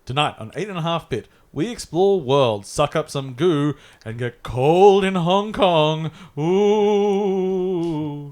Tonight on 8.5-bit, we explore worlds, suck up some goo, and get cold in Hong Kong. Ooh.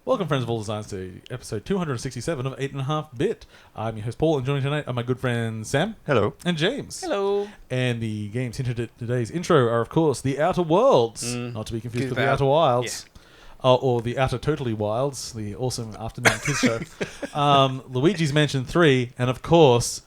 Welcome, friends of all designs, to episode 267 of 8.5-bit. I'm your host, Paul, and joining tonight are my good friends Sam. Hello. And James. Hello. And the games hinted at today's intro are, of course, The Outer Worlds. Not to be confused with The Outer Wilds. Yeah. Or The Outer Totally Wilds, the awesome afternoon kids show. Luigi's Mansion 3, and of course,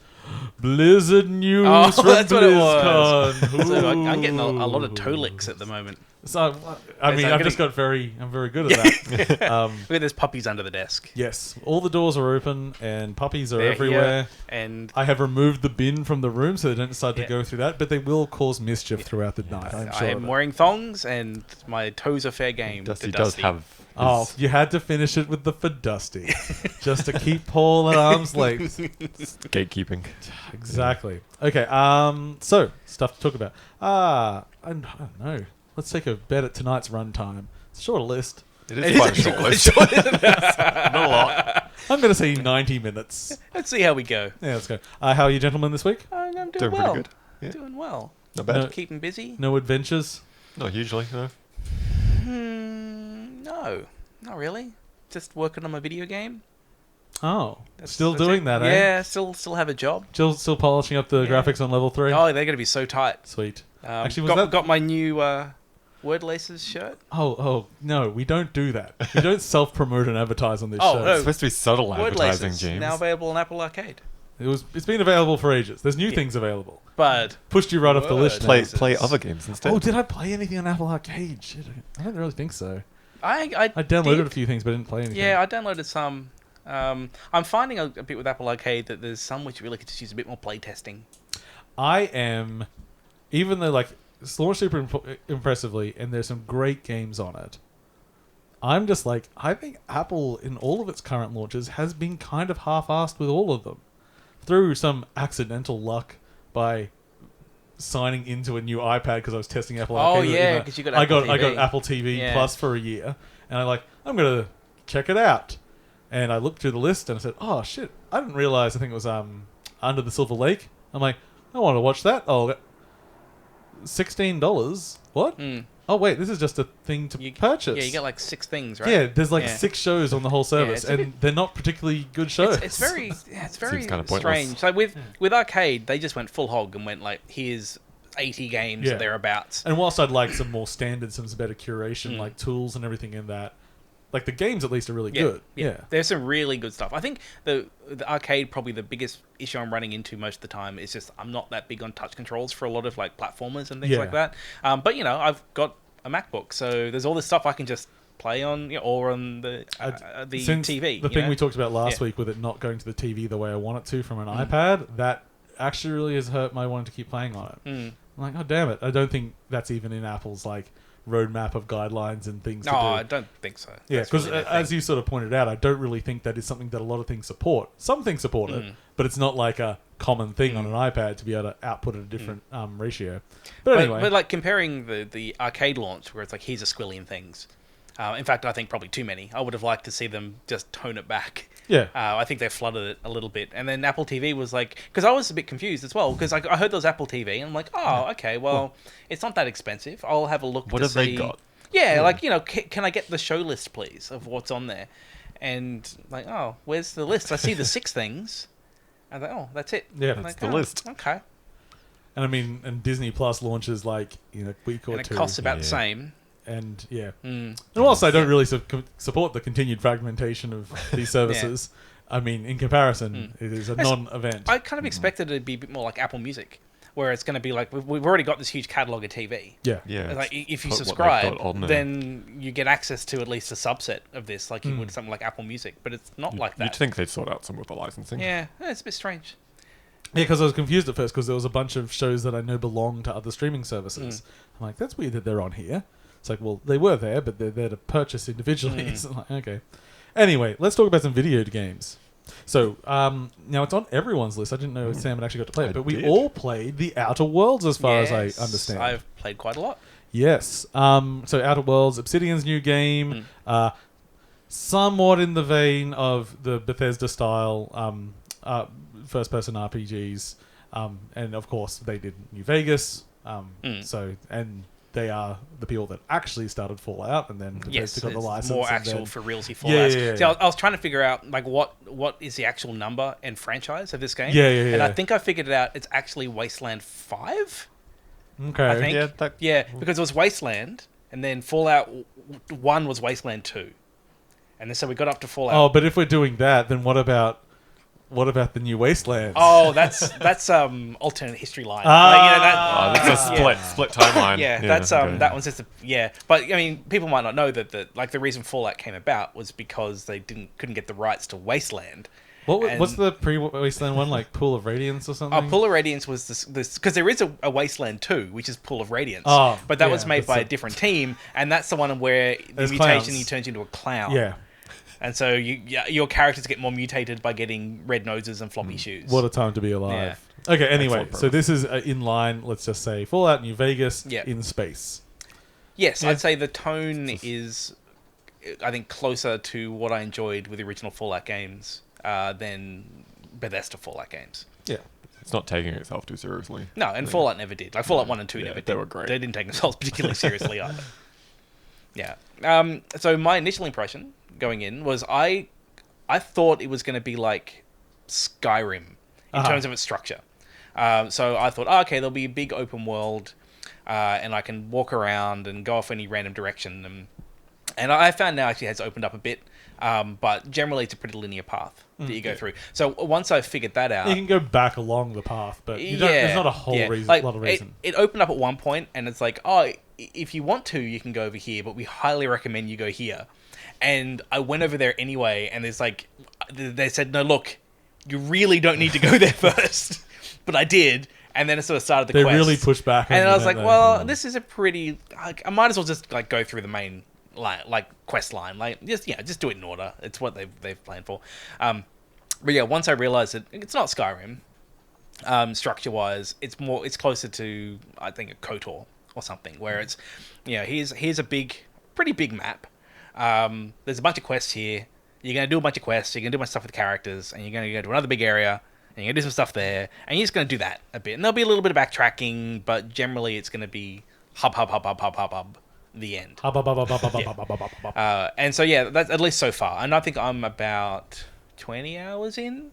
Blizzard news from that's BlizzCon. What it was. So I'm getting a lot of toe licks at the moment. So, I'm very good at that. Look, there's puppies under the desk. Yes, all the doors are open and puppies are everywhere. And I have removed the bin from the room so they don't decide to go through that, but they will cause mischief throughout the night, I'm sure. I am wearing thongs and my toes are fair game. Dusty does have... Oh, you had to finish it with the for Dusty. Just to keep Paul at arm's length. Gatekeeping. Exactly. Okay, so, stuff to talk about. I don't know. Let's take a bet at tonight's runtime. It's a short list. It is quite a short list. Not a lot. I'm going to say 90 minutes. Let's see how we go. Yeah, let's go. How are you gentlemen this week? I'm Doing well. pretty good. Yeah. Doing well. Not bad. Keeping busy? No adventures? Not hugely, no. No. Not really. Just working on my video game. Oh, That's doing it. that, eh? Yeah, still have a job. Still polishing up the graphics on level 3? Oh, they're going to be so tight. Sweet. Actually, got my new Word Laces shirt. Oh, no, we don't do that. We don't self-promote and advertise on this show. No. It's supposed to be subtle Word advertising, Laces, James. now available on Apple Arcade. It's been available for ages. There's new things available. But Pushed you right off the list. Play other games instead. Oh, did I play anything on Apple Arcade? Shit, I don't really think so. I downloaded a few things, but I didn't play anything. Yeah, I downloaded some. I'm finding a bit with Apple Arcade that there's some which really could just use a bit more playtesting. I am, even though it's launched super impressively, and there's some great games on it. I'm just I think Apple, in all of its current launches, has been kind of half-assed with all of them. Through some accidental luck by signing into a new iPad because I was testing Apple Arcade. Oh yeah, because you got Apple TV. I got Apple TV Plus for a year, and I'm gonna check it out. And I looked through the list and I said, "Oh shit! I didn't realize. I think it was Under the Silver Lake." I'm like, "I want to watch that." Oh, $16. What? Oh wait, this is just a thing to purchase. Yeah, you get 6 things, right? Yeah, there's 6 shows on the whole service, and they're not particularly good shows. It's very kind of strange. So with Arcade, they just went full hog and went here's 80 games or thereabouts. And whilst I'd like some more standards, some better curation, tools and everything in that, the games at least are really good. Yeah, there's some really good stuff. I think the Arcade, probably the biggest issue I'm running into most of the time is just I'm not that big on touch controls for a lot of platformers and things like that. But I've got a MacBook, so there's all this stuff I can just play on or on the TV. The thing we talked about last week with it not going to the TV the way I want it to from an iPad, that actually really has hurt my wanting to keep playing on it. I'm like, oh damn it! I don't think that's even in Apple's roadmap of guidelines and things to do. No, I don't think so. Yeah, because as you sort of pointed out, I don't really think that is something that a lot of things support. Some things support it, but it's not a common thing on an iPad to be able to output at a different ratio. But anyway. But comparing the Arcade launch, where it's here's a squillion things. In fact, I think probably too many. I would have liked to see them just tone it back. Yeah. I think they flooded it a little bit. And then Apple TV was because I was a bit confused as well, because I heard there was Apple TV, and I'm like, oh, okay, well, it's not that expensive. I'll have a look what to have see. They got? Yeah, can I get the show list, please, of what's on there? And where's the list? I see the 6 things. And I'm oh, that's it. Yeah, that's the list. Okay. And I mean, and Disney Plus launches in a week or two. And it costs about the same. And and whilst I don't really support the continued fragmentation of these services, I mean, in comparison, it is a non-event. I kind of expected it to be a bit more like Apple Music, where it's going to be we've already got this huge catalogue of TV. Yeah. If you subscribe, then you get access to at least a subset of this, you would something like Apple Music. But it's not like that. You'd think they'd sort out some of the licensing. Yeah, it's a bit strange. Yeah, because I was confused at first because there was a bunch of shows that I know belong to other streaming services. I'm like, that's weird that they're on here. It's like, well, they were there, but they're there to purchase individually. So like, okay. Anyway, let's talk about some video games. So, now it's on everyone's list. I didn't know Sam had actually got to play it, but we all played the Outer Worlds as far as I understand. I've played quite a lot. Yes. So Outer Worlds, Obsidian's new game, somewhat in the vein of the Bethesda style first-person RPGs, and of course they did New Vegas. So and they are the people that actually started Fallout, and then Bethesda got the license. More actual for realsy Fallout. Yeah. See, I was trying to figure out like what is the actual number and franchise of this game. Yeah. And I think I figured it out. It's actually Wasteland 5. Okay. I think. Yeah, because it was Wasteland, and then Fallout 1 was Wasteland 2. And then so we got up to Fallout. Oh, but if we're doing that, then what about the new Wastelands? Oh, that's alternate history line. That's a split timeline. Yeah, that's that one's just But I mean, people might not know that the reason Fallout came about was because they couldn't get the rights to Wasteland. What's the pre-Wasteland one, like Pool of Radiance or something? Pool of Radiance was this because there is a Wasteland 2, which is Pool of Radiance. Oh, but that was made by a different team, and that's the one where the mutation he turns into a clown. Yeah. And so your characters get more mutated by getting red noses and floppy shoes. What a time to be alive. Yeah. Okay, anyway, so this is in line, let's just say, Fallout New Vegas in space. Yes, I'd say the tone is, I think, closer to what I enjoyed with the original Fallout games than Bethesda Fallout games. Yeah. It's not taking itself too seriously. No, and Fallout never did. Like, Fallout 1 and 2 never did. They were great. They didn't take themselves particularly seriously either. Yeah. So my initial impression going in was I thought it was going to be like Skyrim in terms of its structure. So I thought, okay, there'll be a big open world, and I can walk around and go off any random direction. And I found now actually has opened up a bit, but generally it's a pretty linear path that you go through. So once I figured that out... You can go back along the path, but there's not a whole lot of reason. It opened up at one point, and it's like, oh, if you want to, you can go over here, but we highly recommend you go here. And I went over there anyway, and there's like... They said, no, look, you really don't need to go there first. But I did, and then it sort of started the quest. They really pushed back. And I was like, well, this is a pretty... I might as well just like go through the main... Like quest line, like just do it in order. It's what they've planned for. But yeah, once I realized that it's not Skyrim, structure wise, it's closer to I think a KOTOR or something, where it's here's a pretty big map. There's a bunch of quests here. You're gonna do a bunch of quests. You're gonna do a bunch of stuff with the characters, and you're gonna go to another big area, and you're gonna do some stuff there, and you're just gonna do that a bit. And there'll be a little bit of backtracking, but generally it's gonna be hub. The end. And so that's at least so far, and I think I'm about 20 hours in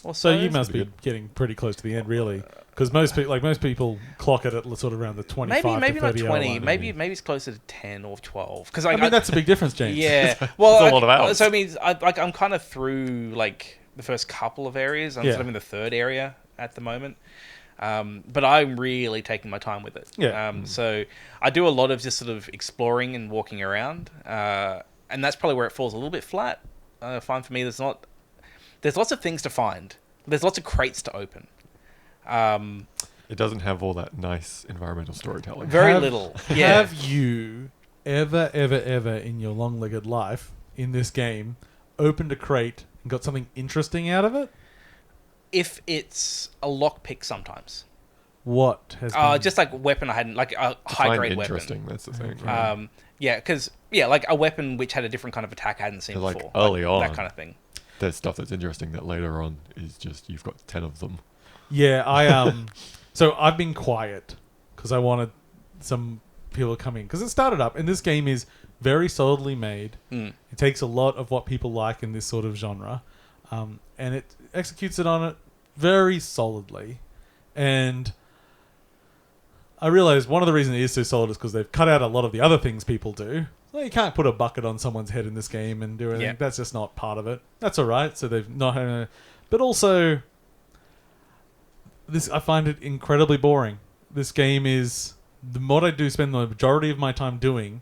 or so. So you must be getting pretty close to the end, really, because most people clock it at sort of around the 25 maybe to 30 not 20 hour line. maybe it's closer to 10 or 12 because I mean that's a big difference, James. Yeah, well, that's a lot of hours. So I mean I'm kind of through like the first couple of areas. I'm sort of in the third area at the moment. But I'm really taking my time with it. Yeah. So I do a lot of just sort of exploring and walking around, and that's probably where it falls a little bit flat. I find for me, there's lots of things to find. There's lots of crates to open. It doesn't have all that nice environmental storytelling. Very little. Yeah. Have you ever in your long-legged life in this game opened a crate and got something interesting out of it? If it's a lockpick, sometimes. What has been... just like weapon I hadn't, like a high-grade weapon. Interesting, that's the thing. Right? Because like a weapon which had a different kind of attack I hadn't seen like before. Early on, that kind of thing. There's stuff that's interesting that later on is just, you've got 10 of them. Yeah, so I've been quiet because I wanted some people to come in. Because it started up, and this game is very solidly made. It takes a lot of what people like in this sort of genre. And it executes it on it very solidly. And I realized one of the reasons it is so solid is because they've cut out a lot of the other things people do. Well, you can't put a bucket on someone's head in this game and do anything. Yeah. That's just not part of it. That's all right. So they've not had a... But also, I find it incredibly boring. This game is... What I do spend the majority of my time doing...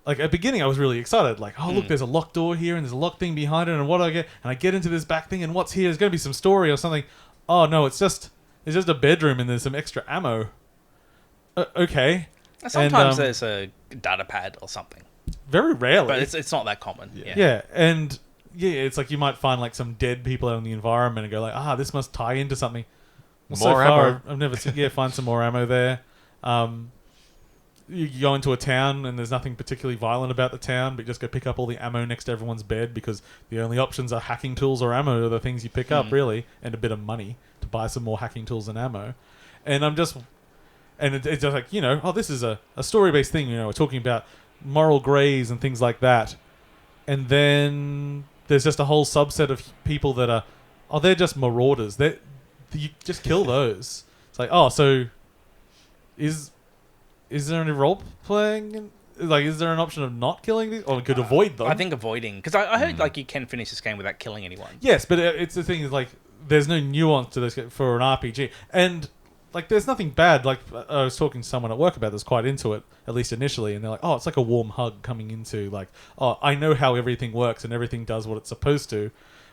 Like, at the beginning, I was really excited. Like, oh, look, there's a locked door here, and there's a locked thing behind it, and what do I get? And I get into this back thing, and what's here? There's going to be some story or something. Oh, no, it's just a bedroom, and there's some extra ammo. Okay. Sometimes there's a data pad or something, very rarely, but it's not that common. Yeah, and it's like you might find like some dead people out in the environment and go like, this must tie into something. Well, so More far, ammo. I've never seen. Find some more ammo there. You go into a town and there's nothing particularly violent about the town, but you just go pick up all the ammo next to everyone's bed because the only options are hacking tools or ammo are the things you pick up, really, and a bit of money to buy some more hacking tools and ammo. And it's just like, this is a story-based thing, we're talking about moral greys and things like that. And then there's just a whole subset of people that are, they're just marauders. You just kill those. It's like, so is there any role playing? Like, is there an option of not killing these, or we could avoid them? I think avoiding, because I heard like you can finish this game without killing anyone. Yes, but it's the thing is like there's no nuance to this for an RPG, and like there's nothing bad. Like I was talking to someone at work about this, quite into it, at least initially, and they're like, it's like a warm hug coming into like, I know how everything works and everything does what it's supposed to,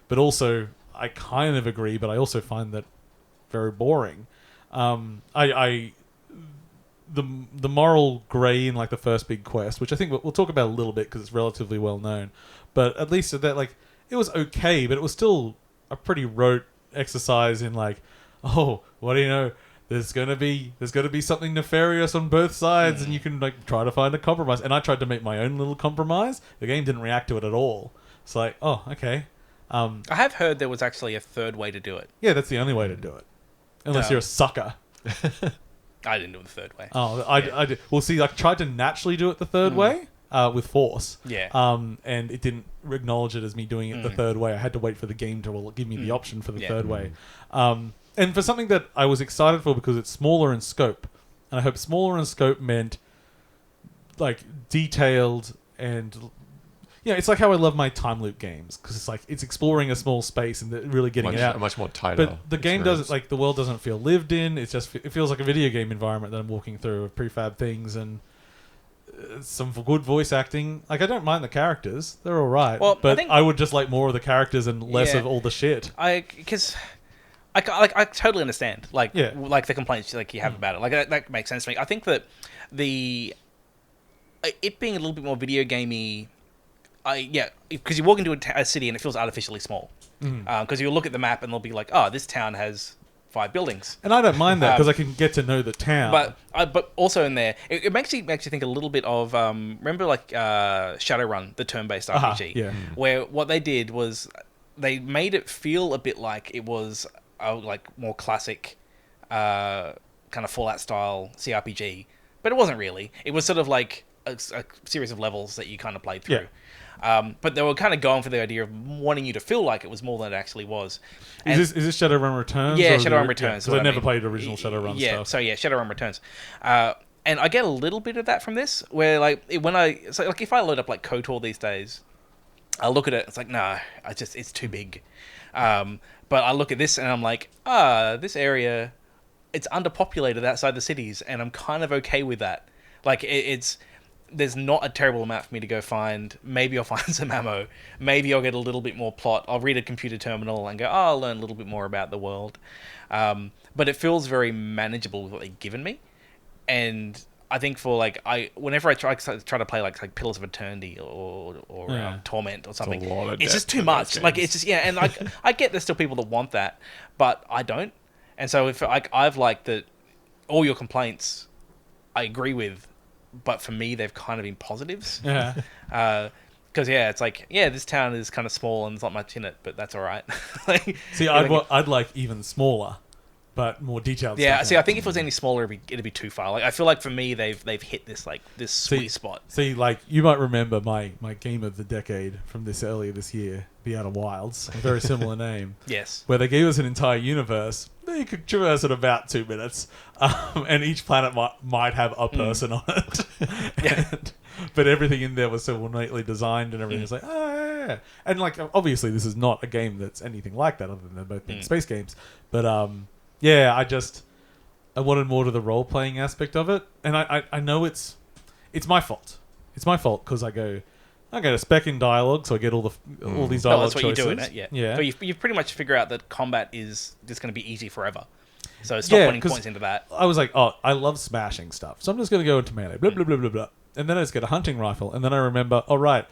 but also I kind of agree, but I also find that very boring. The moral grey in like the first big quest, which I think we'll talk about a little bit because it's relatively well known, but at least that like it was okay, but it was still a pretty rote exercise in like, what do you know? There's gonna be something nefarious on both sides, and you can like try to find a compromise. And I tried to make my own little compromise. The game didn't react to it at all. It's like, okay. I have heard there was actually a third way to do it. Yeah, that's the only way to do it, unless you're a sucker. I didn't do it the third way. I did. Well, see, I tried to naturally do it the third way with force. Yeah. And it didn't acknowledge it as me doing it the third way. I had to wait for the game to give me the option for the third way. And for something that I was excited for because it's smaller in scope, and I hope smaller in scope meant like detailed and. It's like how I love my time loop games because it's like it's exploring a small space and really getting it out. Much more tighter. But the game doesn't like the world doesn't feel lived in. It's just it feels like a video game environment that I'm walking through with prefab things and some good voice acting. Like I don't mind the characters; they're all right. Well, but I would just like more of the characters and less of all the shit. I totally understand like the complaints like you have about it. Like that makes sense to me. I think that it being a little bit more video gamey. Because you walk into a city and it feels artificially small. Because you'll look at the map and they'll be like, this town has 5 buildings. And I don't mind that because I can get to know the town. But also in there, it makes you think a little bit of remember like Shadowrun, the turn-based RPG, where what they did was they made it feel a bit like it was like more classic kind of Fallout style CRPG, but it wasn't really. It was sort of like a series of levels that you kind of played through. Yeah. But they were kind of going for the idea of wanting you to feel like it was more than it actually was. Is this Shadowrun Returns? Yeah, Shadowrun Returns. Because I never played original Shadowrun stuff. So Shadowrun Returns. And I get a little bit of that from this, where like if I load up like KOTOR these days, I look at it, it's like, no, it's too big. But I look at this and I'm like, this area, it's underpopulated outside the cities, and I'm kind of okay with that. Like there's not a terrible amount for me to go find. Maybe I'll find some ammo. Maybe I'll get a little bit more plot. I'll read a computer terminal and go, I'll learn a little bit more about the world. But it feels very manageable with what they've given me. And I think for like, whenever I try to play like Pillars of Eternity or Torment or something, it's just too much. Like it's just, and I get there's still people that want that, but I don't. And so if I've liked that all your complaints I agree with, but for me, they've kind of been positives. Yeah. Because it's like, this town is kind of small and there's not much in it, but that's all right. See, I'd like even smaller, but more detailed. Yeah. stuff See, I think if it was any smaller, it'd be too far. Like I feel like for me, they've hit this sweet spot. See, like you might remember my game of the decade from earlier this year, The Outer Wilds, a very similar name. Yes. Where they gave us an entire universe. You could traverse in about 2 minutes, and each planet might have a person on it. But everything in there was so neatly designed, and everything was like, yeah. And like, obviously, this is not a game that's anything like that, other than both being space games. But I wanted more to the role playing aspect of it, and I know it's my fault. It's my fault because I go to spec in dialogue, so I get all these dialogue that's what choices. you do in it, yeah. So you've pretty much figured out that combat is just going to be easy forever. So stop putting 'cause points into that. I was like, oh, I love smashing stuff, so I'm just going to go into melee, blah, blah, blah, blah, blah. And then I just get a hunting rifle, and then I remember, oh, right,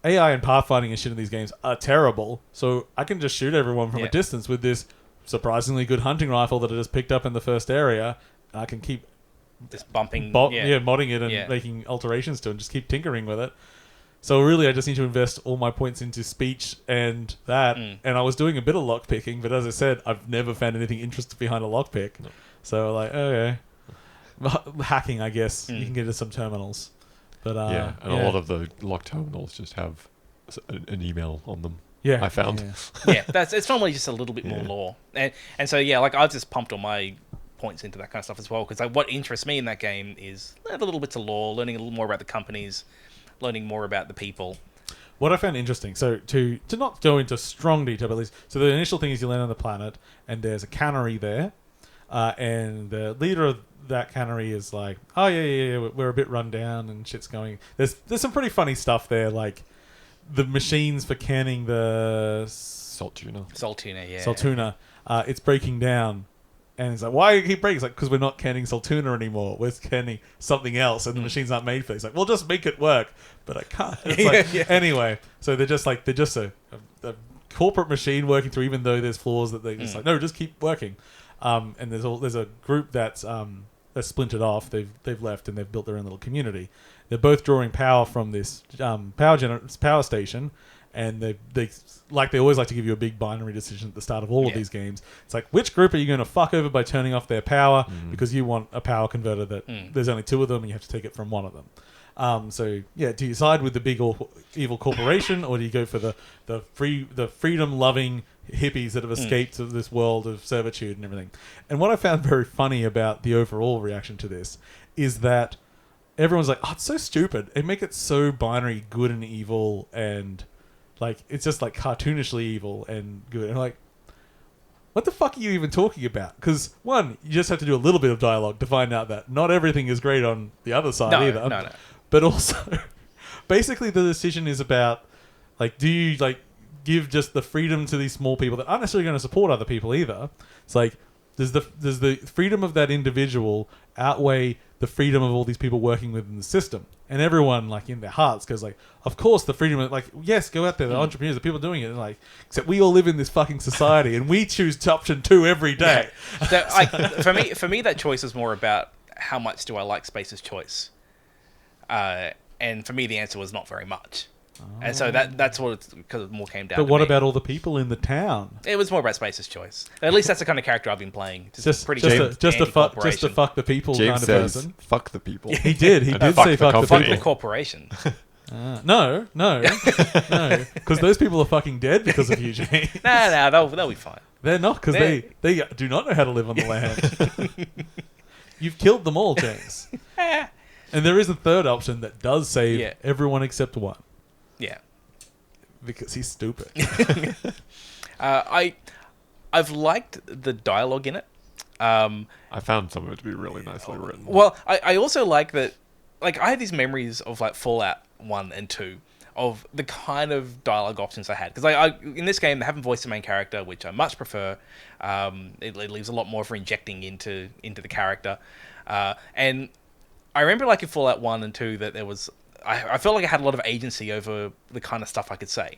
AI and pathfinding and shit in these games are terrible, so I can just shoot everyone from a distance with this surprisingly good hunting rifle that I just picked up in the first area, and I can keep Just bumping. modding it and making alterations to it and just keep tinkering with it. So really, I just need to invest all my points into speech and that. And I was doing a bit of lockpicking, but as I said, I've never found anything interesting behind a lockpick. No. So like, okay. Hacking, I guess. You can get into some terminals. But a lot of the lock terminals just have an email on them. Yeah, I found. It's normally just a little bit more lore. And so, like I've just pumped all my points into that kind of stuff as well, because like, what interests me in that game is a little bits of lore, learning a little more about the companies, learning more about the people. What I found interesting, so to not go into strong detail, but at least, so the initial thing is you land on the planet, and there's a cannery there, and the leader of that cannery is like, oh yeah, we're a bit run down and shit's going. There's some pretty funny stuff there, like the machines for canning the salt tuna, it's breaking down. And it's like, why do you keep breaking? It's like, because we're not canning Saltuna anymore. We're canning something else, and the machines aren't made for it. It's like, well, just make it work. But I can't. It's like, anyway. So they're just a corporate machine working through, even though there's flaws that they just like, no, just keep working. And there's a group that's splintered off. They've left and they've built their own little community. They're both drawing power from this power station. And they always like to give you a big binary decision at the start of all of these games. It's like, which group are you going to fuck over by turning off their power because you want a power converter that there's only two of them and you have to take it from one of them. So do you side with the big evil corporation, or do you go for the freedom loving hippies that have escaped of this world of servitude and everything? And what I found very funny about the overall reaction to this is that everyone's like, oh, it's so stupid. They make it so binary, good and evil, and like, it's just like cartoonishly evil and good. And like, what the fuck are you even talking about? Because one, you just have to do a little bit of dialogue to find out that not everything is great on the other side either. No. But also, basically the decision is about, like, do you like give just the freedom to these small people that aren't necessarily going to support other people either? It's like, does the freedom of that individual outweigh the freedom of all these people working within the system? And everyone, like, in their hearts goes like, of course the freedom of, like, yes, go out there, the entrepreneurs, the people doing it, and like, except we all live in this fucking society and we choose option 2 every day. So, for me that choice is more about how much do I like Space's choice, and for me the answer was not very much. And so that's what it's, because it more came down. But what about all the people in the town? It was more about Space's choice. At least that's the kind of character I've been playing. Just to fuck the people. James kind of says, person. Fuck the people. He did. He did say fuck the Fuck people. the corporation. No, because those people are fucking dead because of you, James. No, they'll be fine. They're not, because they do not know how to live on the land. You've killed them all, James. And there is a third option that does save everyone except one. Yeah. Because he's stupid. I've liked the dialogue in it. I found some of it to be really nicely written. Well, I also like that, like, I had these memories of, like, Fallout 1 and 2 of the kind of dialogue options I had. Because I in this game, they haven't voiced the main character, which I much prefer. It leaves a lot more for injecting into the character. And I remember, like, in Fallout 1 and 2 that there was... I felt like I had a lot of agency over the kind of stuff I could say.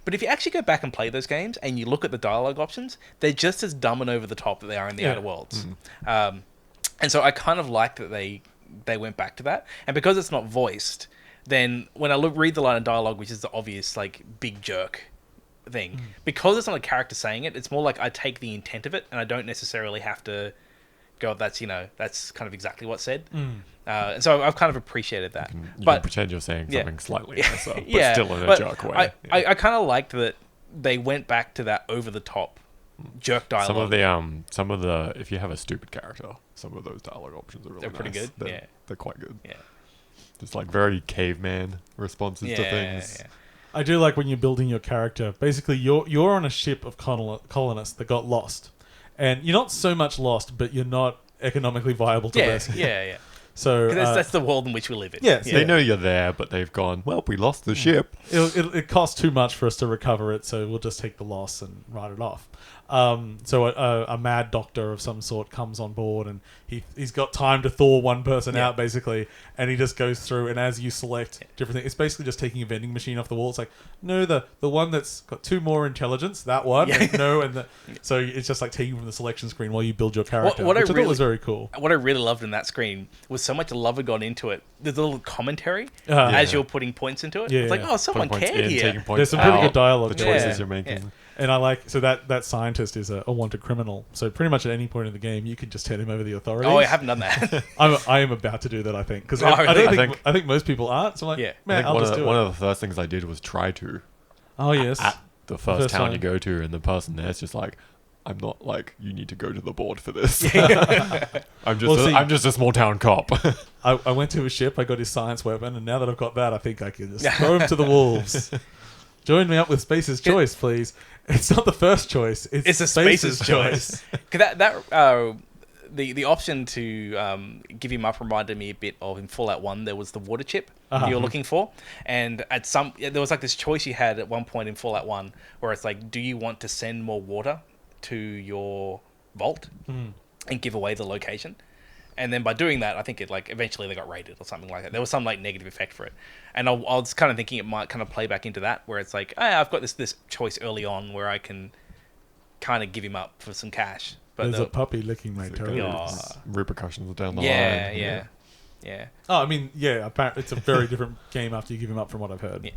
But if you actually go back and play those games and you look at the dialogue options, they're just as dumb and over the top that they are in the Outer Worlds. And so I kind of like that they went back to that. And because it's not voiced, then when I read the line of dialogue, which is the obvious, like, big jerk thing, because it's not a character saying it, it's more like I take the intent of it and I don't necessarily have to go, that's kind of exactly what's said. And so I've kind of appreciated that. You can pretend you're saying something slightly nicer, but still in a jerk way. I kind of liked that they went back to that over-the-top jerk dialogue. Some of the if you have a stupid character, some of those dialogue options are really pretty good. They're quite good. Yeah. Just like very caveman responses to things. Yeah. I do like when you're building your character. Basically, you're on a ship of colonists that got lost. And you're not so much lost, but you're not economically viable to rescue. Yeah. So that's the world in which we live in. Yes, They know you're there, but they've gone, well, we lost the ship. It costs too much for us to recover it, so we'll just take the loss and write it off. So a mad doctor of some sort comes on board, and he's got time to thaw one person out, basically, and he just goes through, and as you select different things, it's basically just taking a vending machine off the wall. It's like, no, the one that's got 2 more intelligence, that one, and no, and so it's just like taking from the selection screen while you build your character, which I thought was very cool. What I really loved in that screen was so much love had gone into it. There's a little commentary as you're putting points into it. It's like, oh, someone cared here. There's some pretty good dialogue. The choices you're making. And I like, so that scientist is a wanted criminal. So pretty much at any point in the game, you can just turn him over to the authorities. Oh, I haven't done that. I am about to do that, I think. Because I think most people aren't. So I'm like, man, I'll just do it. One of the first things I did was try to. Oh, yes. At the first town you go to, and the person there's just like, I'm not like, you need to go to the board for this. I'm just a small town cop. I went to his ship, I got his science weapon, and now that I've got that, I think I can just throw him to the wolves. Join me up with Space's Choice, please. It's not the first choice. It's a Space's choice. The option to give him up reminded me a bit of in Fallout 1. There was the water chip you were looking for, and there was like this choice you had at one point in Fallout 1 where it's like, do you want to send more water to your vault and give away the location? And then by doing that, I think it like eventually they got raided or something like that. There was some like negative effect for it, and I was kind of thinking it might kind of play back into that, where it's like, I've got this choice early on where I can kind of give him up for some cash. But there's a puppy licking my toes. Repercussions down the line. Yeah. Oh, I mean, apparently it's a very different game after you give him up, from what I've heard. Yeah.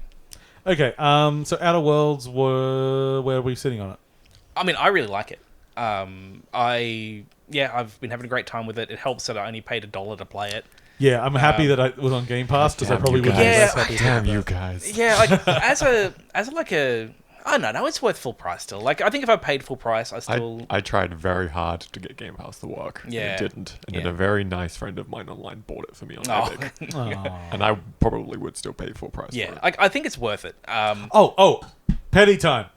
Okay. So Outer Worlds, where are we sitting on it? I mean, I really like it. I've been having a great time with it. It helps that I only paid $1 to play it. Yeah, I'm happy that I was on Game Pass, because I probably wouldn't be less happy. Damn you guys. Yeah, like as I don't know, it's worth full price still. Like, I think if I paid full price, I tried very hard to get Game Pass to work. Yeah. It didn't. And then a very nice friend of mine online bought it for me on Epic. And I probably would still pay full price for it. I think it's worth it. Petty time.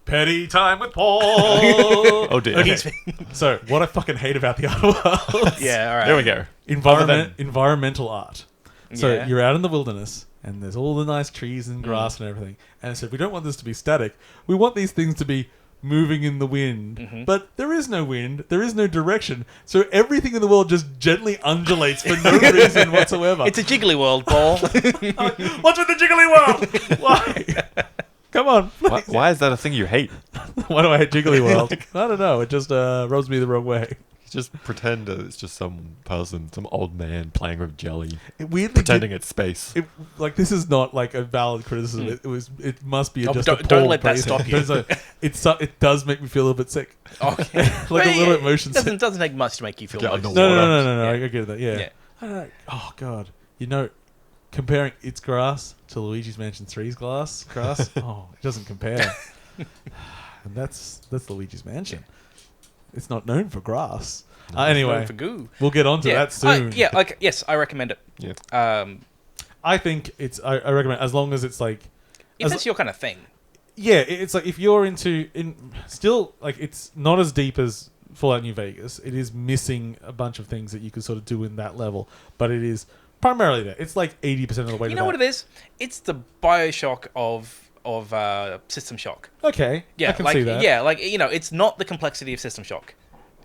Petty time with Paul. Oh dear. Okay. So, what I fucking hate about the Outer Worlds. Yeah, all right. There we go. Environmental art. So you're out in the wilderness, and there's all the nice trees and grass and everything. And I said, we don't want this to be static. We want these things to be moving in the wind. But there is no wind. There is no direction. So everything in the world just gently undulates for no reason whatsoever. It's a jiggly world, Paul. What's with the jiggly world? Why? Come on. Why is that a thing you hate? Why do I hate Jiggly World? I don't know. It just rubs me the wrong way. Just pretend that it's just some person, some old man playing with jelly, weirdly pretending it's space. This is not like a valid criticism. It must be just don't let that stop you. It does make me feel a little bit sick. Okay. Like a little bit motion sick. It doesn't take much to make you feel motion. No. I get that. Yeah. I don't know. Oh god. Comparing its grass to Luigi's Mansion 3's grass, it doesn't compare. And that's Luigi's Mansion. It's not known for grass. Anyway, for goo. We'll get onto that soon. Yes, I recommend it. Yeah. I think I recommend, as long as it's like, if that's your kind of thing. Yeah, it's like if you're still like, it's not as deep as Fallout New Vegas. It is missing a bunch of things that you could sort of do in that level, but it is primarily there. It's like 80% of the way. You know what it is? It's the BioShock of System Shock. Okay. Yeah, I can see that. Yeah, it's not the complexity of System Shock.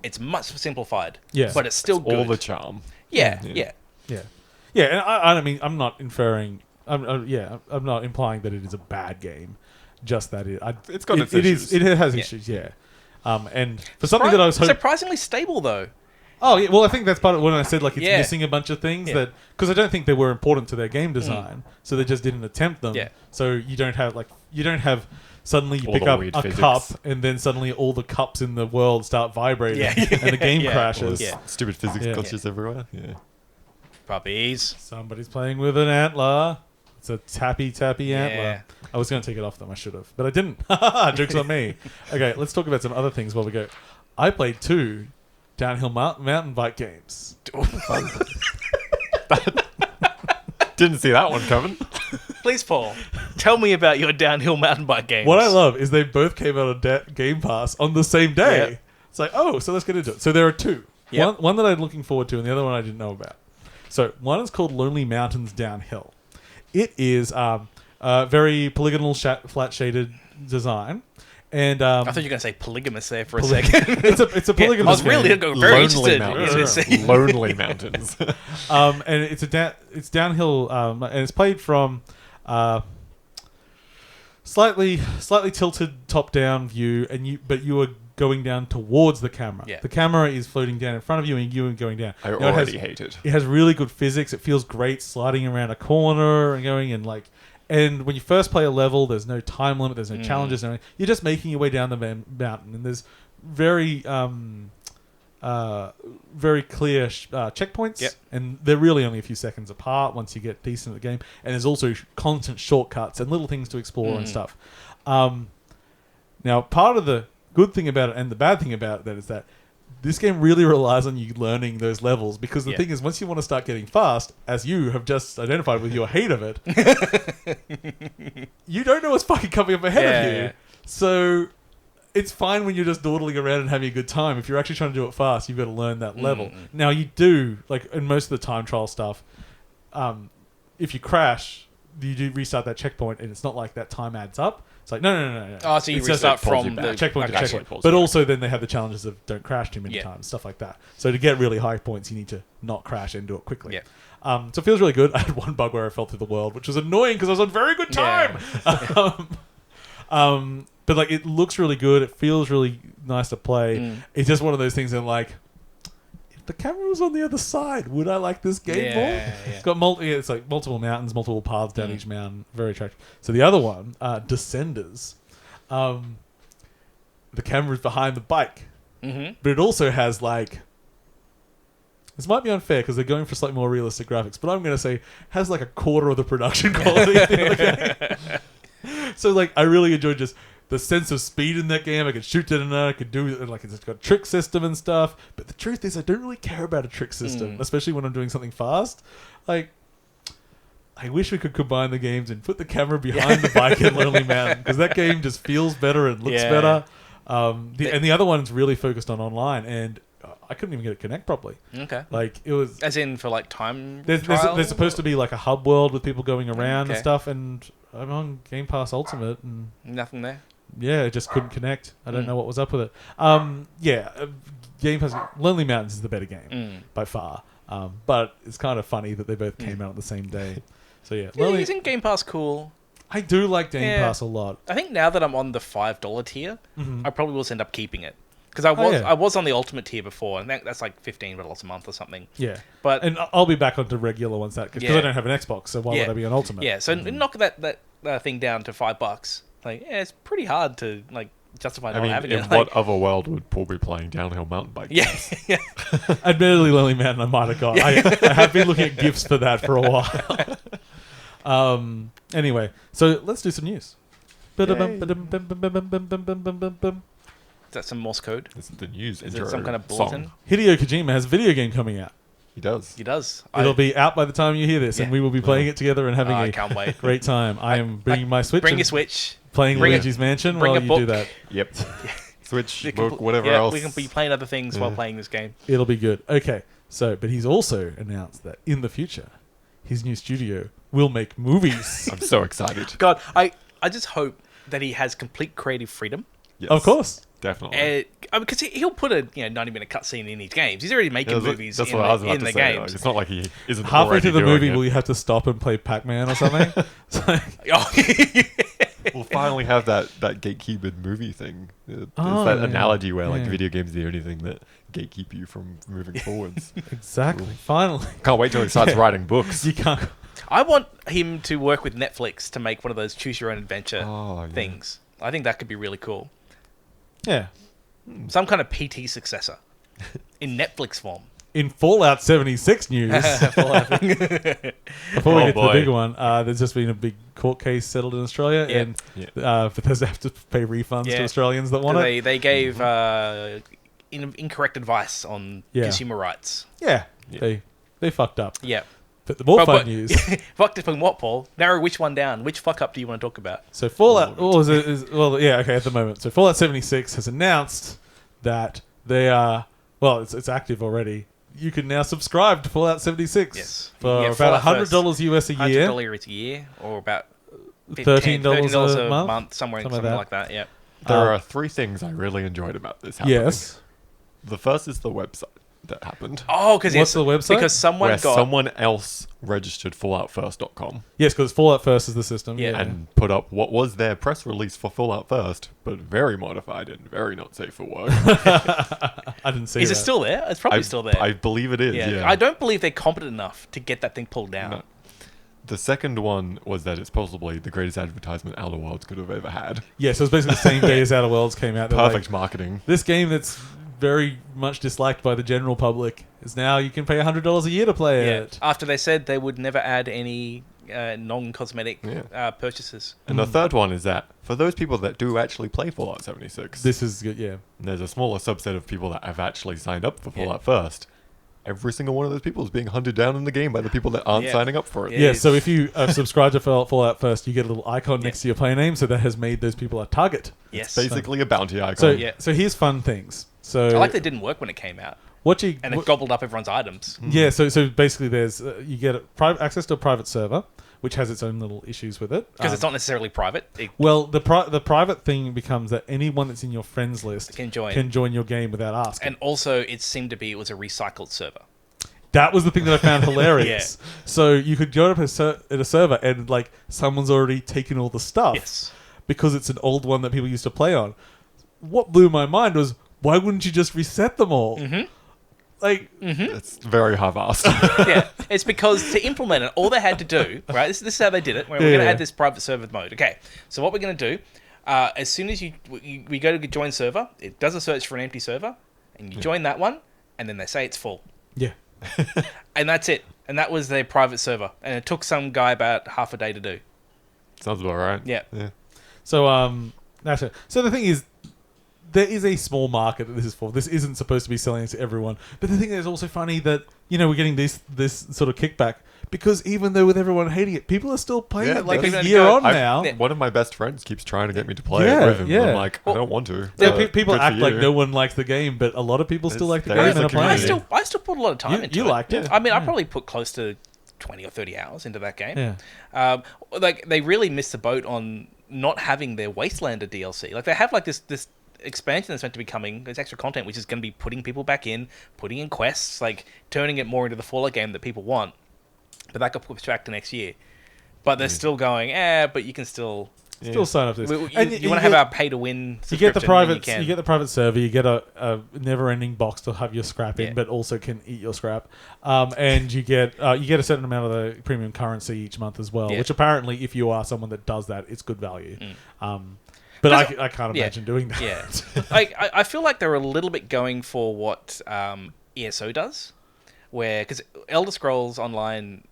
It's much simplified. Yeah. But it's still good. All the charm. Yeah. And I mean, I'm not inferring. I'm not implying that it is a bad game. Just that it's got its issues. It has issues. Yeah. And for something that I was surprisingly stable though. Oh yeah, well I think that's part of when I said like it's missing a bunch of things that, because I don't think they were important to their game design, so they just didn't attempt them. Yeah. So you don't have suddenly you pick up a cup and then suddenly all the cups in the world start vibrating and the game crashes. Stupid physics glitches everywhere. Yeah. Puppies. Somebody's playing with an antler. It's a tappy antler. I was going to take it off them. I should have, but I didn't. Joke's on me. Okay, let's talk about some other things while we go. I played 2 downhill mountain bike games. Didn't see that one coming. Please, Paul, tell me about your downhill mountain bike games. What I love is they both came out on Game Pass on the same day. Yep. It's like, so let's get into it. So there are 2. Yep. One that I'm looking forward to, and the other one I didn't know about. So one is called Lonely Mountains Downhill. It is a very polygonal, flat shaded design, And I thought you were going to say polygamous there for a second. it's a polygamous. I was really game. very Lonely interested mountains. in this. Lonely mountains. And it's downhill, and it's played from slightly tilted top down view, but you are going down towards the camera. Yeah. The camera is floating down in front of you, and you are going down. I already hate it. It has really good physics. It feels great sliding around a corner and going and like. And when you first play a level, there's no time limit, there's no challenges, and you're just making your way down the mountain, and there's very very clear checkpoints, Yep. and they're really only a few seconds apart once you get decent at the game. And there's also constant shortcuts and little things to explore and stuff. Now, part of the good thing about it and the bad thing about it is that this game really relies on you learning those levels, because the thing is, once you want to start getting fast, as you have just identified with your hate of it, you don't know what's fucking coming up ahead of you. Yeah. So it's fine when you're just dawdling around and having a good time. If you're actually trying to do it fast, you've got to learn that level. Now, you do, like in most of the time trial stuff, if you crash, you do restart that checkpoint, and it's not like that time adds up. It's like, no. Oh, so you It's just restart pulls you from back. the checkpoint to okay. checkpoint. But also then they have the challenges of don't crash too many times, stuff like that. So to get really high points, you need to not crash and do it quickly. Yeah. So it feels really good. I had one bug where I fell through the world, which was annoying because I was on very good time. But like, it looks really good. It feels really nice to play. It's just one of those things that like, if the camera was on the other side, would I like this game more? Yeah. It's got it's like multiple mountains, multiple paths down each mountain. Very attractive. So the other one, Descenders, the camera's behind the bike, but it also has like, this might be unfair because they're going for slightly more realistic graphics, but I'm going to say has like a quarter of the production quality of the other game. So like, I really enjoyed just the sense of speed in that game. I could shoot it, and I could do like, it's got a trick system and stuff. But the truth is, I don't really care about a trick system, especially when I'm doing something fast. Like, I wish we could combine the games and put the camera behind the bike in Lonely Mountain, because that game just feels better and looks better. And the other one's really focused on online, and I couldn't even get it to connect properly. Okay. Like, it was... As in for like time There's supposed to be like a hub world with people going around and Okay. stuff, and I'm on Game Pass Ultimate, and nothing there. yeah, it just couldn't connect. I don't know what was up with it. Game Pass... Lonely Mountains is the better game, by far. But it's kind of funny that they both came out on the same day. So yeah, Isn't Game Pass cool? I do like Game Yeah. Pass a lot. I think now that I'm on the $5 tier, I probably will end up keeping it. Because I was on the Ultimate tier before, and that's like $15 a month or something. Yeah, But and I'll be back onto regular ones because I don't have an Xbox, so why would I be on Ultimate? yeah, so knock that thing down to $5. Like, yeah, it's pretty hard to like justify not having in it. what Like, other world would Paul be playing downhill mountain bike? yeah, yeah. Admittedly, Lonely Mountain I might have got. I have been looking at gifts for that for a while. Anyway, so let's do some news. Is that some Morse code? This is the news. Is intro it some kind of bulletin? song. Hideo Kojima has a video game coming out. He does. He does. It'll be out by the time you hear this, and Yeah. we will be playing it together and having I a can't wait. great time. I am bringing my Switch. Bring and your Switch. Playing Bring Luigi's Mansion bring while a you do book. that. Yep. Switch, We can book, pl- whatever yeah, else. we can be playing other things while playing this game. It'll be good. Okay, but he's also announced that in the future, his new studio will make movies. I'm so excited. God, I just hope that he has complete creative freedom. Yes, Of course. definitely. Because he'll put a 90-minute cutscene in his games. He's already making movies That's in, what I was the, about in to the say. games. Like, it's not like he isn't Halfway already through the doing movie, it. will you have to stop and play Pac-Man or something? It's like, Oh, We'll finally have that gatekeeper movie thing. There's Oh, that yeah. analogy where like Yeah. video games are the only thing that gatekeep you from moving forwards. exactly. Finally, Can't wait till he starts writing books. you can't. I want him to work with Netflix to make one of those choose-your-own-adventure Oh, yeah. things. I think that could be really cool. Yeah. Some kind of PT successor in Netflix form. In Fallout 76 news, before we get to the boy. big one, there's just been a big court case settled in Australia, Yeah. and Bethesda have to pay refunds Yeah. to Australians that want it. They gave incorrect advice on consumer rights. Yeah, Yeah. they fucked up. Yeah. But the more fun But- news. Fucked up in what, Paul? Narrow which one down. Which fuck up do you want to talk about? So Fallout, at the moment. So Fallout 76 has announced that they are, it's active already. You can now subscribe to Fallout 76 Yes. for Yeah, about Fallout $100 US a year, $100 a year, or about $13 a a month, somewhere something something like like that. Yeah. There are 3 things I really enjoyed about this happening. Yes. The first is the website that happened. Oh, because What's the website? Because someone else registered FalloutFirst.com. Yes, because Fallout First is the system. Yeah. Yeah. And put up what was their press release for Fallout First, but very modified and very not safe for work. I didn't see Is that. it still there? It's probably still there. I believe it is, yeah. I don't believe they're competent enough to get that thing pulled down. No. The second one was that it's possibly the greatest advertisement Outer Worlds could have ever had. Yeah, so it's basically the same day as Outer Worlds came out. They're Perfect like, marketing. this game that's very much disliked by the general public is now you can pay $100 a year to play it. After they said they would never add any non-cosmetic purchases. And the third one is that for those people that do actually play Fallout 76, This is good, yeah. there's a smaller subset of people that have actually signed up for Fallout First. Every single one of those people is being hunted down in the game by the people that aren't signing up for it. Yeah, so if you subscribe to Fallout First, you get a little icon next to your play name, so that has made those people a target. Yes. Basically a bounty icon. So here's fun things. So I like that it didn't work when it came out. And it gobbled up everyone's items. Yeah, so basically there's you get access to a private server, which has its own little issues with it. Because it's not necessarily private. The private thing becomes that anyone that's in your friends list can join your game without asking. And also, it seemed to be it was a recycled server. That was the thing that I found hilarious. So you could go up at a server and like someone's already taken all the stuff because it's an old one that people used to play on. What blew my mind was, why wouldn't you just reset them all? Mm-hmm. It's very half-assed. Yeah, it's because to implement it, all they had to do, right? This is how they did it. We're going to add this private server mode. Okay, so what we're going to do, as soon as we go to join server, it does a search for an empty server, and you join that one, and then they say it's full. Yeah. And that's it. And that was their private server. And it took some guy about half a day to do. Sounds about right. Yeah. So that's it. So the thing is, there is a small market that this is for. This isn't supposed to be selling it to everyone. But the thing is also funny that, we're getting this sort of kickback because even though with everyone hating it, people are still playing it like a year on now. One of my best friends keeps trying to get me to play it with him. Yeah. I'm like, I don't want to. People act like no one likes the game, but a lot of people still like the game and are playing it. I still put a lot of time into it. You liked it. I mean, I probably put close to 20 or 30 hours into that game. Yeah. They really missed the boat on not having their Wastelander DLC. Like, they have like this expansion that's meant to be coming. There's extra content which is going to be putting people back in, putting in quests, like turning it more into the Fallout game that people want. But that got pushed back to next year. But they're still going, but you can still sign up to this. You want to have our pay to win. You get the private server. You get a never-ending box to have your scrap in, but also can eat your scrap. And you get a certain amount of the premium currency each month as well. Which apparently, if you are someone that does that, it's good value. But I can't imagine doing that. Yeah, I feel like they're a little bit going for what ESO does, because Elder Scrolls Online,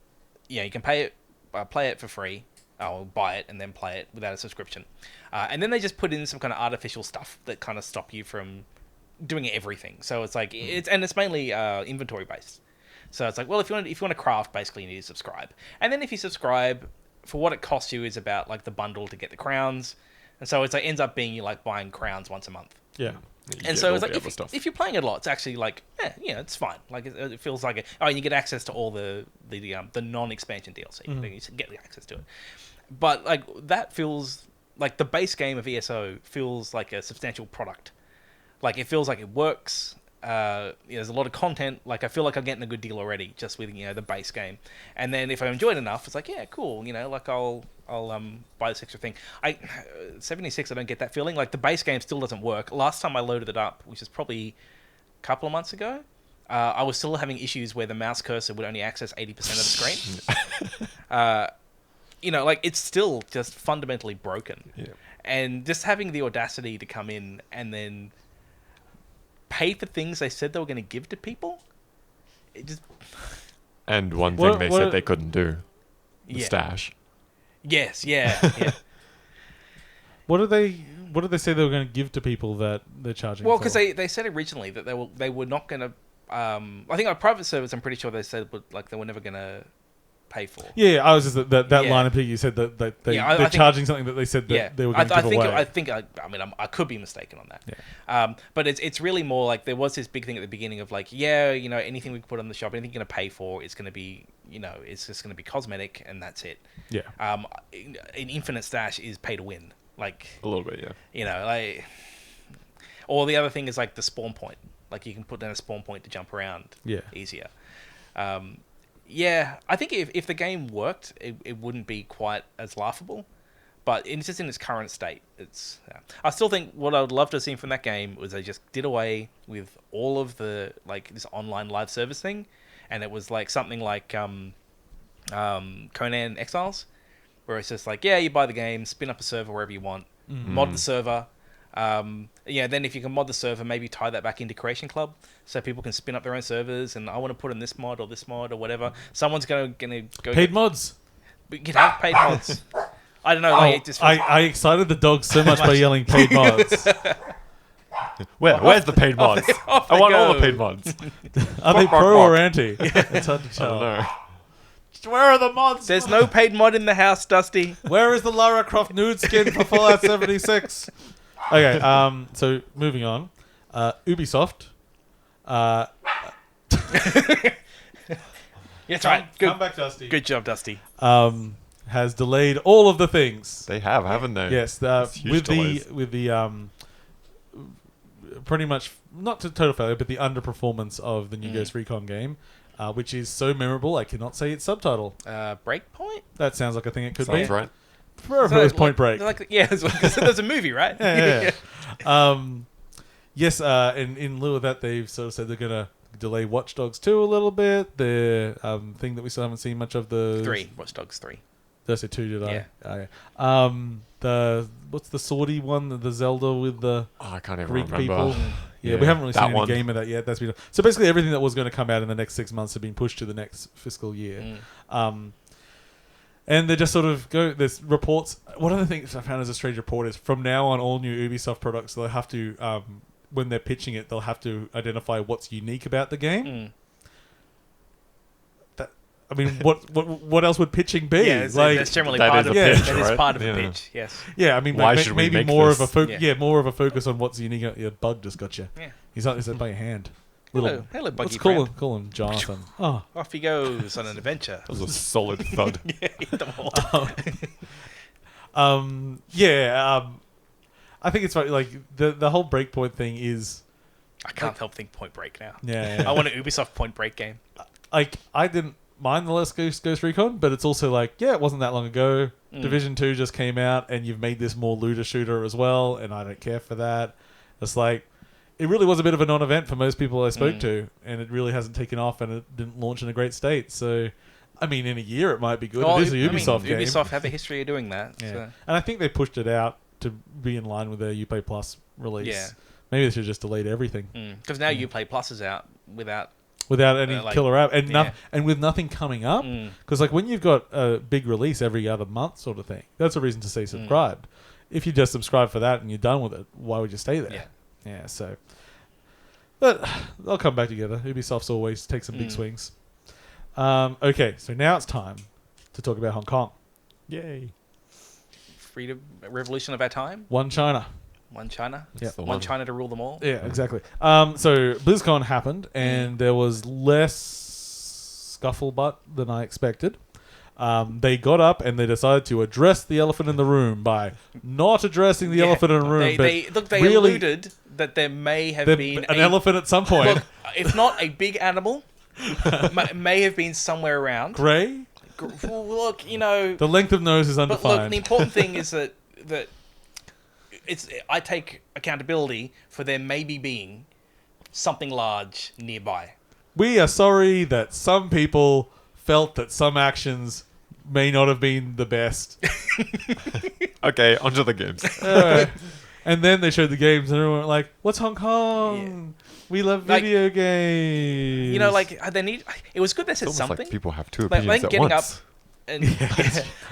you can play it for free, or buy it and then play it without a subscription, and then they just put in some kind of artificial stuff that kind of stop you from doing everything. So it's like it's mainly inventory based. So it's like, well, if you want to craft, basically you need to subscribe, and then if you subscribe, for what it costs you is about like the bundle to get the crowns. And so it's like ends up being you like buying crowns once a month. Yeah. And so it's like if you're playing it a lot, it's actually like it's fine. Like it feels like you get access to all the non-expansion DLC. You get the access to it. But like that feels like the base game of ESO feels like a substantial product. Like it feels like it works. There's a lot of content. Like I feel like I'm getting a good deal already just with the base game. And then if I enjoy it enough, it's like cool. Like I'll buy this extra thing. 76, I don't get that feeling. Like the base game still doesn't work. Last time I loaded it up, which is probably a couple of months ago, I was still having issues where the mouse cursor would only access 80% of the screen. Like it's still just fundamentally broken. Yeah. And just having the audacity to come in and then pay for things they said they were going to give to people, it just. And one thing they said they couldn't do, the stash. Yes, yeah. What did they say they were going to give to people that they're charging? Well, because they said originally that they were not going to. I think our private service, I'm pretty sure they said they were never going to pay for. Yeah, I was just that line of people you said that they're charging something that they said that they were going to give away. I could be mistaken on that. Yeah. But it's really more like there was this big thing at the beginning of like, anything we put on the shop, anything you're going to pay for, it's going to be, it's just going to be cosmetic and that's it. Yeah. An infinite stash is pay to win. Like A little bit, yeah. you know, like, or the other thing is like the spawn point. Like you can put down a spawn point to jump around easier. Yeah, I think if the game worked, it wouldn't be quite as laughable. But it's just in its current state. It's. I still think what I would love to have seen from that game was they just did away with all of the like this online live service thing, and it was like something like Conan Exiles, where it's just like, yeah, you buy the game, spin up a server wherever you want, mod the server. Then if you can mod the server, maybe tie that back into Creation Club, so people can spin up their own servers. And I want to put in this mod or whatever. Someone's gonna go paid mods. You can have paid mods. I don't know. Like, it just I excited the dog so much by yelling paid mods. Where's the paid mods? I want all the paid mods. Are they pro or anti? It's hard to I tell. don't know. Where are the mods? There's no paid mod in the house, Dusty. Where is the Lara Croft nude skin for Fallout 76? Okay, so moving on. Ubisoft. That's right. Good. Come back, Dusty. Good job, Dusty. Has delayed all of the things. They have, haven't they? Yes, with the pretty much not to total failure, but the underperformance of the new Ghost Recon game, which is so memorable I cannot say its subtitle. Breakpoint? That sounds like a thing it could Sounds be. right. Prefer if it was Point Break. Because there's a movie, right? Yeah. Yes, and in lieu of that, they've sort of said they're gonna delay Watch Dogs 2 a little bit. The thing that we still haven't seen much of the 3. Watch Dogs 3. Did I say 2, did I? Yeah. Oh, yeah. What's the swordy one? The Zelda with the I can't even Greek remember. people. Yeah, we haven't really that seen any one. game of that yet. That's been so basically everything that was going to come out in the next 6 months have been pushed to the next fiscal year. And they just sort of go. There's reports. One of the things I found as a strange report is from now on, all new Ubisoft products they'll have to when they're pitching it, they'll have to identify what's unique about the game. I mean, what else would pitching be? Yeah, that's generally that part is of a it. pitch, That is right? part of Yeah. a pitch. Yes. Yeah, I mean, Why should we maybe make more this? of a more of a focus on what's unique. Your bug just got you. Yeah. He's not by your hand. Hello, Let's buggy call friend. him, Jonathan. Oh, Off he goes on an adventure. That was a solid thud. Yeah, hit them all. I think it's funny. Like the whole Breakpoint thing is. I can't help think Point Break now. Yeah. I want an Ubisoft Point Break game. Like I didn't mind the last Ghost Recon, but it's also like, yeah, it wasn't that long ago. Division 2 just came out, and you've made this more looter shooter as well, and I don't care for that. It's like, it really was a bit of a non-event for most people I spoke to, and it really hasn't taken off, and it didn't launch in a great state. So, I mean, in a year it might be good. Well, it is a Ubisoft game. Ubisoft have a history of doing that. Yeah. So. And I think they pushed it out to be in line with their Uplay Plus release. Yeah. Maybe they should have just delayed everything. Because now Uplay Plus is out without any killer app and and with nothing coming up, because like when you've got a big release every other month sort of thing, that's a reason to stay subscribed. If you just subscribe for that and you're done with it, why would you stay there? Yeah. So, but they'll come back together. Ubisoft's always take some big swings. Okay, so now it's time to talk about Hong Kong. Yay. freedom revolution of our time. One China. One China. Yeah. One China to rule them all. Yeah, exactly. So BlizzCon happened, and there was less scufflebutt than I expected. They got up and they decided to address the elephant in the room by not addressing the elephant in the room. They really alluded that there may have been an elephant at some point. Look, if not a big animal, may have been somewhere around. Grey? Look, you know. The length of nose is But undefined. look, the important thing is that I take accountability for there maybe being something large nearby. We are sorry that some people felt that some actions may not have been the best. Okay, onto the games. And then they showed the games and everyone went like, what's Hong Kong? Yeah. We love video games. You know, like, they need... It was good they said It's almost something. like people have two opinions at getting once. Up and,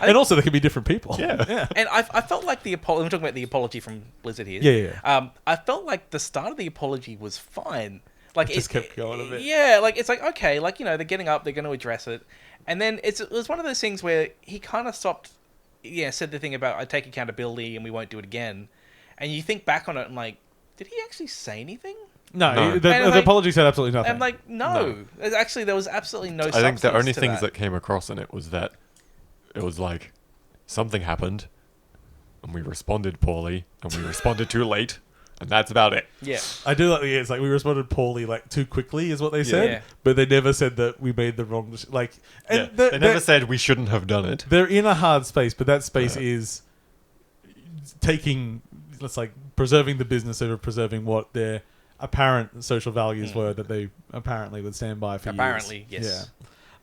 and also they can be different people. Yeah. And I felt like the apology... I'm talking about the apology from Blizzard here. Yeah. I felt like the start of the apology was fine. Like it just kept going a bit. Yeah, like, it's like, okay, like, you know, they're getting up, they're going to address it. And then it was one of those things where he kind of stopped... Yeah, said the thing about, I take accountability and we won't do it again. And you think back on it and like, did he actually say anything? No. The apology said absolutely nothing. I'm like, no. Actually, there was absolutely no substance. I think the only things that came across in it was that it was like something happened, and we responded poorly, and we responded too late, and that's about it. Yeah. I do like the it's like we responded poorly, like too quickly is what they said, Yeah. but they never said that we made the wrong like. And Yeah. They never said we shouldn't have done it. they're in a hard space, but that space is taking, let's like preserving the business over preserving what their apparent social values were that they apparently would stand by for Apparently, years. yes.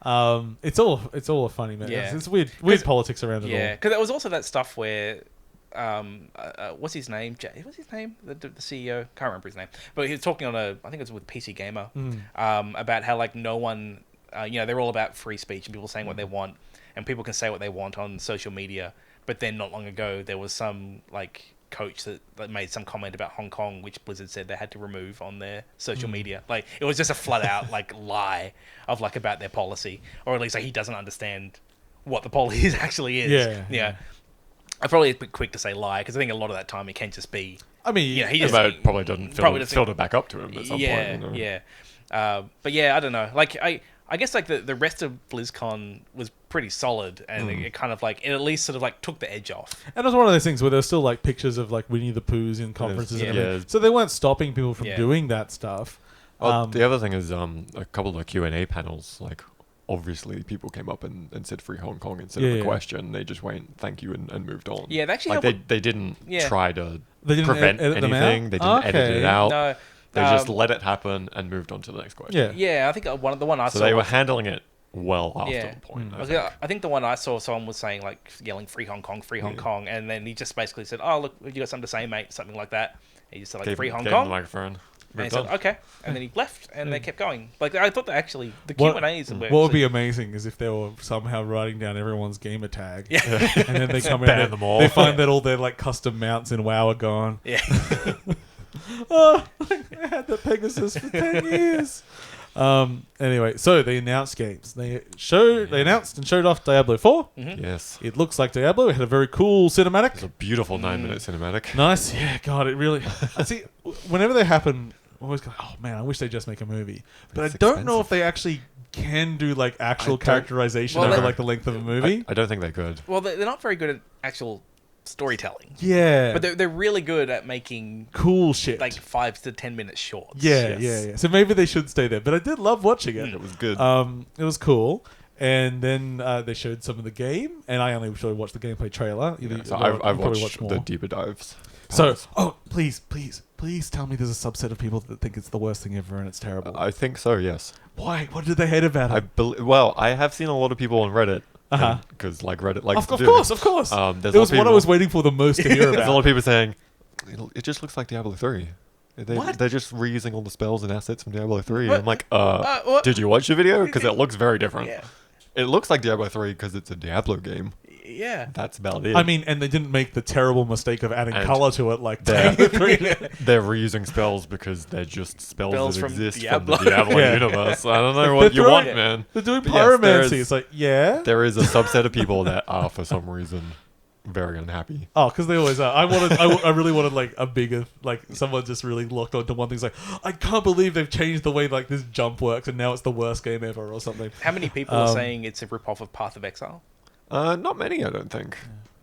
Yeah. It's all a funny mess. Yeah. It's weird politics around it Yeah, all. because there was also that stuff where, what's his name? What's his name? The CEO, can't remember his name, but he was talking on I think it was with PC Gamer, about how like no one, they're all about free speech and people saying what they want, and people can say what they want on social media. But then not long ago there was some like coach that made some comment about Hong Kong, which Blizzard said they had to remove on their social media. Like it was just a flat out like lie of like about their policy, or at least like he doesn't understand what the policy actually is. Yeah. I'm probably a bit quick to say lie because I think a lot of that time it can just be. I mean, he just Probably doesn't filter back up to him at some point. You know? Yeah. But yeah, I don't know. Like I guess like the rest of BlizzCon was pretty solid, and it kind of like it at least sort of like took the edge off. And it was one of those things where there's still like pictures of like Winnie the Poohs in conferences and everything. Yeah. So they weren't stopping people from doing that stuff. Well, the other thing is a couple of the Q&A panels, like obviously people came up and said free Hong Kong instead of a question. They just went thank you and moved on. Yeah, they actually like they didn't try to they didn't prevent edit them anything. out? They didn't edit it out. No, they just let it happen and moved on to the next question. Yeah, I think the one I saw. So they were handling it well after the point. I think the one I saw, someone was saying like yelling "Free Hong Kong, Free Hong Kong," and then he just basically said, "Oh look, you got something to say, mate?" Something like that. And he just said like "Free Hong gave Kong." him the microphone. And he said, "Okay," and then he left, and they kept going. Like I thought that actually the Q&As. What would be amazing is if they were somehow writing down everyone's gamer tag, and then they come ban in them and all. they find that all their like custom mounts in WoW are gone. Yeah. I had the Pegasus for 10 years. Anyway, so they announced games. They announced and showed off Diablo 4. Mm-hmm. Yes. It looks like Diablo. It had a very cool cinematic. It's a beautiful 9-minute cinematic. Nice. Yeah, God, it really... I see, whenever they happen, I always go, oh man, I wish they'd just make a movie. But It's I don't know expensive. if they actually can do like actual I don't- characterization Well, over they- like the length of a movie. I don't think they could. Well, they're not very good at actual storytelling, Yeah. but they're really good at making cool shit. like 5 to 10 minute shorts. Yeah. So maybe they should stay there. But I did love watching it. It was good. It was cool. And then they showed some of the game, and I only really watched the gameplay trailer. So I've I've probably watched the deeper dives. So, please tell me there's a subset of people that think it's the worst thing ever and it's terrible. I think so, yes. Why? What did they hate about it? I have seen a lot of people on Reddit. Because like Reddit likes to do. Of course. There's It was a lot what I of was waiting for the most to hear There's a lot about. of people saying, it just looks like Diablo 3. What? They're just reusing all the spells and assets from Diablo 3. What? I'm like, what? did you watch the video? Because it looks very different. Yeah. It looks like Diablo 3 because it's a Diablo game. Yeah. That's about it. I mean, and they didn't make the terrible mistake of adding And color to it like they're- Diablo 3. They're reusing spells because they're just spells Spells that from exist Diablo. from the Diablo Yeah. universe. I don't know They're what you throwing- want, man. They're doing But yes, pyromancy. It's like, yeah. There is a subset of people that are, for some reason, very unhappy. Oh, because they always are. I really wanted like a bigger, like someone just really locked onto one thing. It's like, I can't believe they've changed the way like this jump works, and now it's the worst game ever, or something. How many people are saying it's a ripoff of Path of Exile? Not many, I don't think.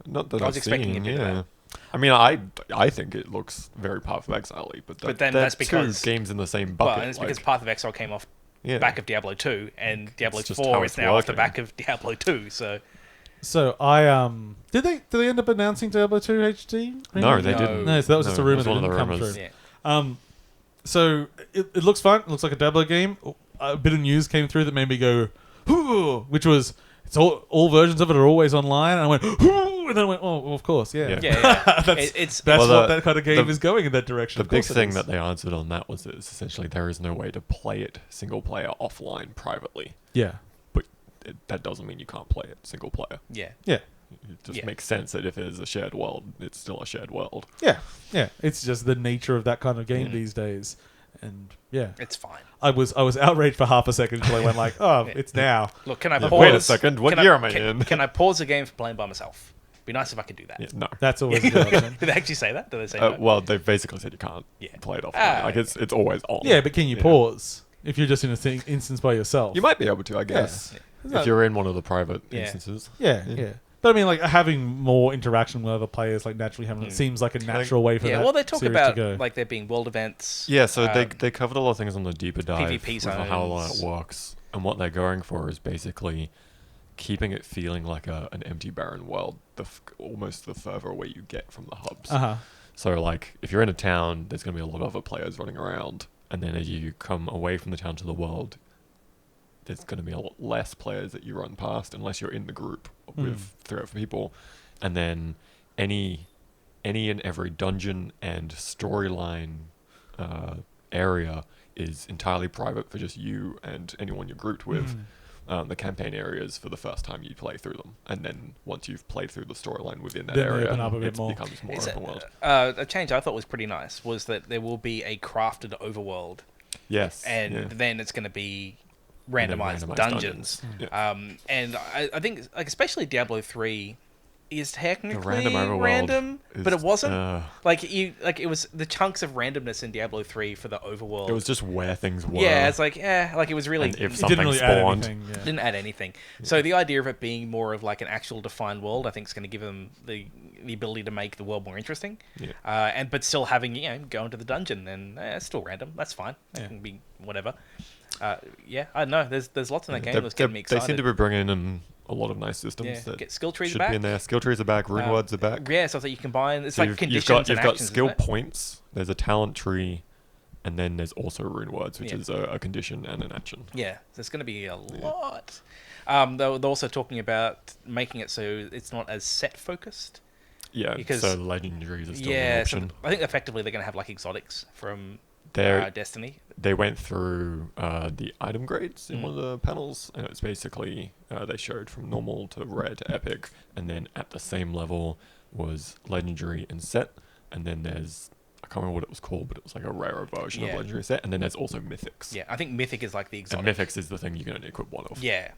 Not that I was I've expecting seen, it to be yeah. that. I mean, I think it looks very Path of Exile-y, but then they're that's because- two games in the same bucket. Well, and it's because like- Path of Exile came off yeah. back of Diablo 2, and Diablo It's just 4 how is it's now off the working. back of Diablo 2. So I did they end up announcing Diablo 2 HD? No, they No. didn't. No, so that was just a rumor it was that one of didn't the come rumors. through. yeah. So it looks fun. It looks like a Diablo game. A bit of news came through that made me go, "Ooh," which was it's all versions of it are always online. And I went, "Ooh," and then I went, "Oh, well, of course, yeah." Yeah. Yeah. That's Well, what that kind of game is going in that direction. The Of big course it thing is. that they answered on that was essentially there is no way to play it single player offline privately. yeah, But that doesn't mean you can't play it single player. Yeah. yeah, It just Yeah. makes sense that if it is a shared world, it's still a shared world. yeah. It's just the nature of that kind of game these days, and yeah. It's fine. I was outraged for half a second until I went like, oh, Yeah. it's now. Look, can I Yeah, pause? wait a second, what can year am I can, in? Can I pause the game for playing by myself? Be nice if I could do that. Yeah, no. That's always a good option. Did they actually say that? Did they say no? Well, they've basically said you can't Yeah. play it offline. Ah, like it's always on. Yeah, but can you pause if you're just in a instance by yourself? You might be able to, I guess. Yeah. If you're in one of the private Yeah. instances. Yeah. Yeah. But I mean, like having more interaction with other players, like naturally having it seems like a natural way for that. Yeah, well, they talk series about to go. like there being world events. Yeah, so they covered a lot of things on the deeper dive PvP with how zones. it works, and what they're going for is basically keeping it feeling like an empty, barren world. Almost the further away you get from the hubs. So, like, if you're in a town, there's going to be a lot of other players running around, and then as you come away from the town to the world, there's going to be a lot less players that you run past unless you're in the group with 3 other people. And then any and every dungeon and storyline area is entirely private for just you and anyone you're grouped with. The campaign areas for the first time you play through them. And then once you've played through the storyline within that Then they area, open up a bit it more. becomes more open world. A change I thought was pretty nice was that there will be a crafted overworld. Yes. And then it's going to be randomized dungeons. And I think, like, especially Diablo 3 is technically random, but it wasn't. It was the chunks of randomness in Diablo 3 for the overworld. It was just where things were. Yeah, it's like, it was really... And if something didn't really spawned. add anything, Didn't add anything. So the idea of it being more of like an actual defined world, I think is going to give them the ability to make the world more interesting. But still having, go into the dungeon and it's still random. That's fine. It can be whatever. I don't know. There's lots in that game that's getting me excited. They seem to be bringing in a lot of nice systems that get skill trees should back. be in there. Skill trees are back. Rune words are back. Yeah, stuff that you combine. It's so like conditions you've and got actions, skill isn't it? points. There's a talent tree, and then there's also rune words, which is a condition and an action. Yeah, there's going to be a lot. They're also talking about making it so it's not as set focused. Yeah, because so the legendaries are still an option. So I think effectively they're going to have like exotics from Destiny. They went through the item grades in one of the panels, and it's basically they showed from normal to rare to epic, and then at the same level was legendary and set, and then there's I can't remember what it was called, but it was like a rarer version of legendary set, and then there's also mythics. Yeah, I think mythic is like the exotic. And mythics is the thing you can only equip one of. Yeah.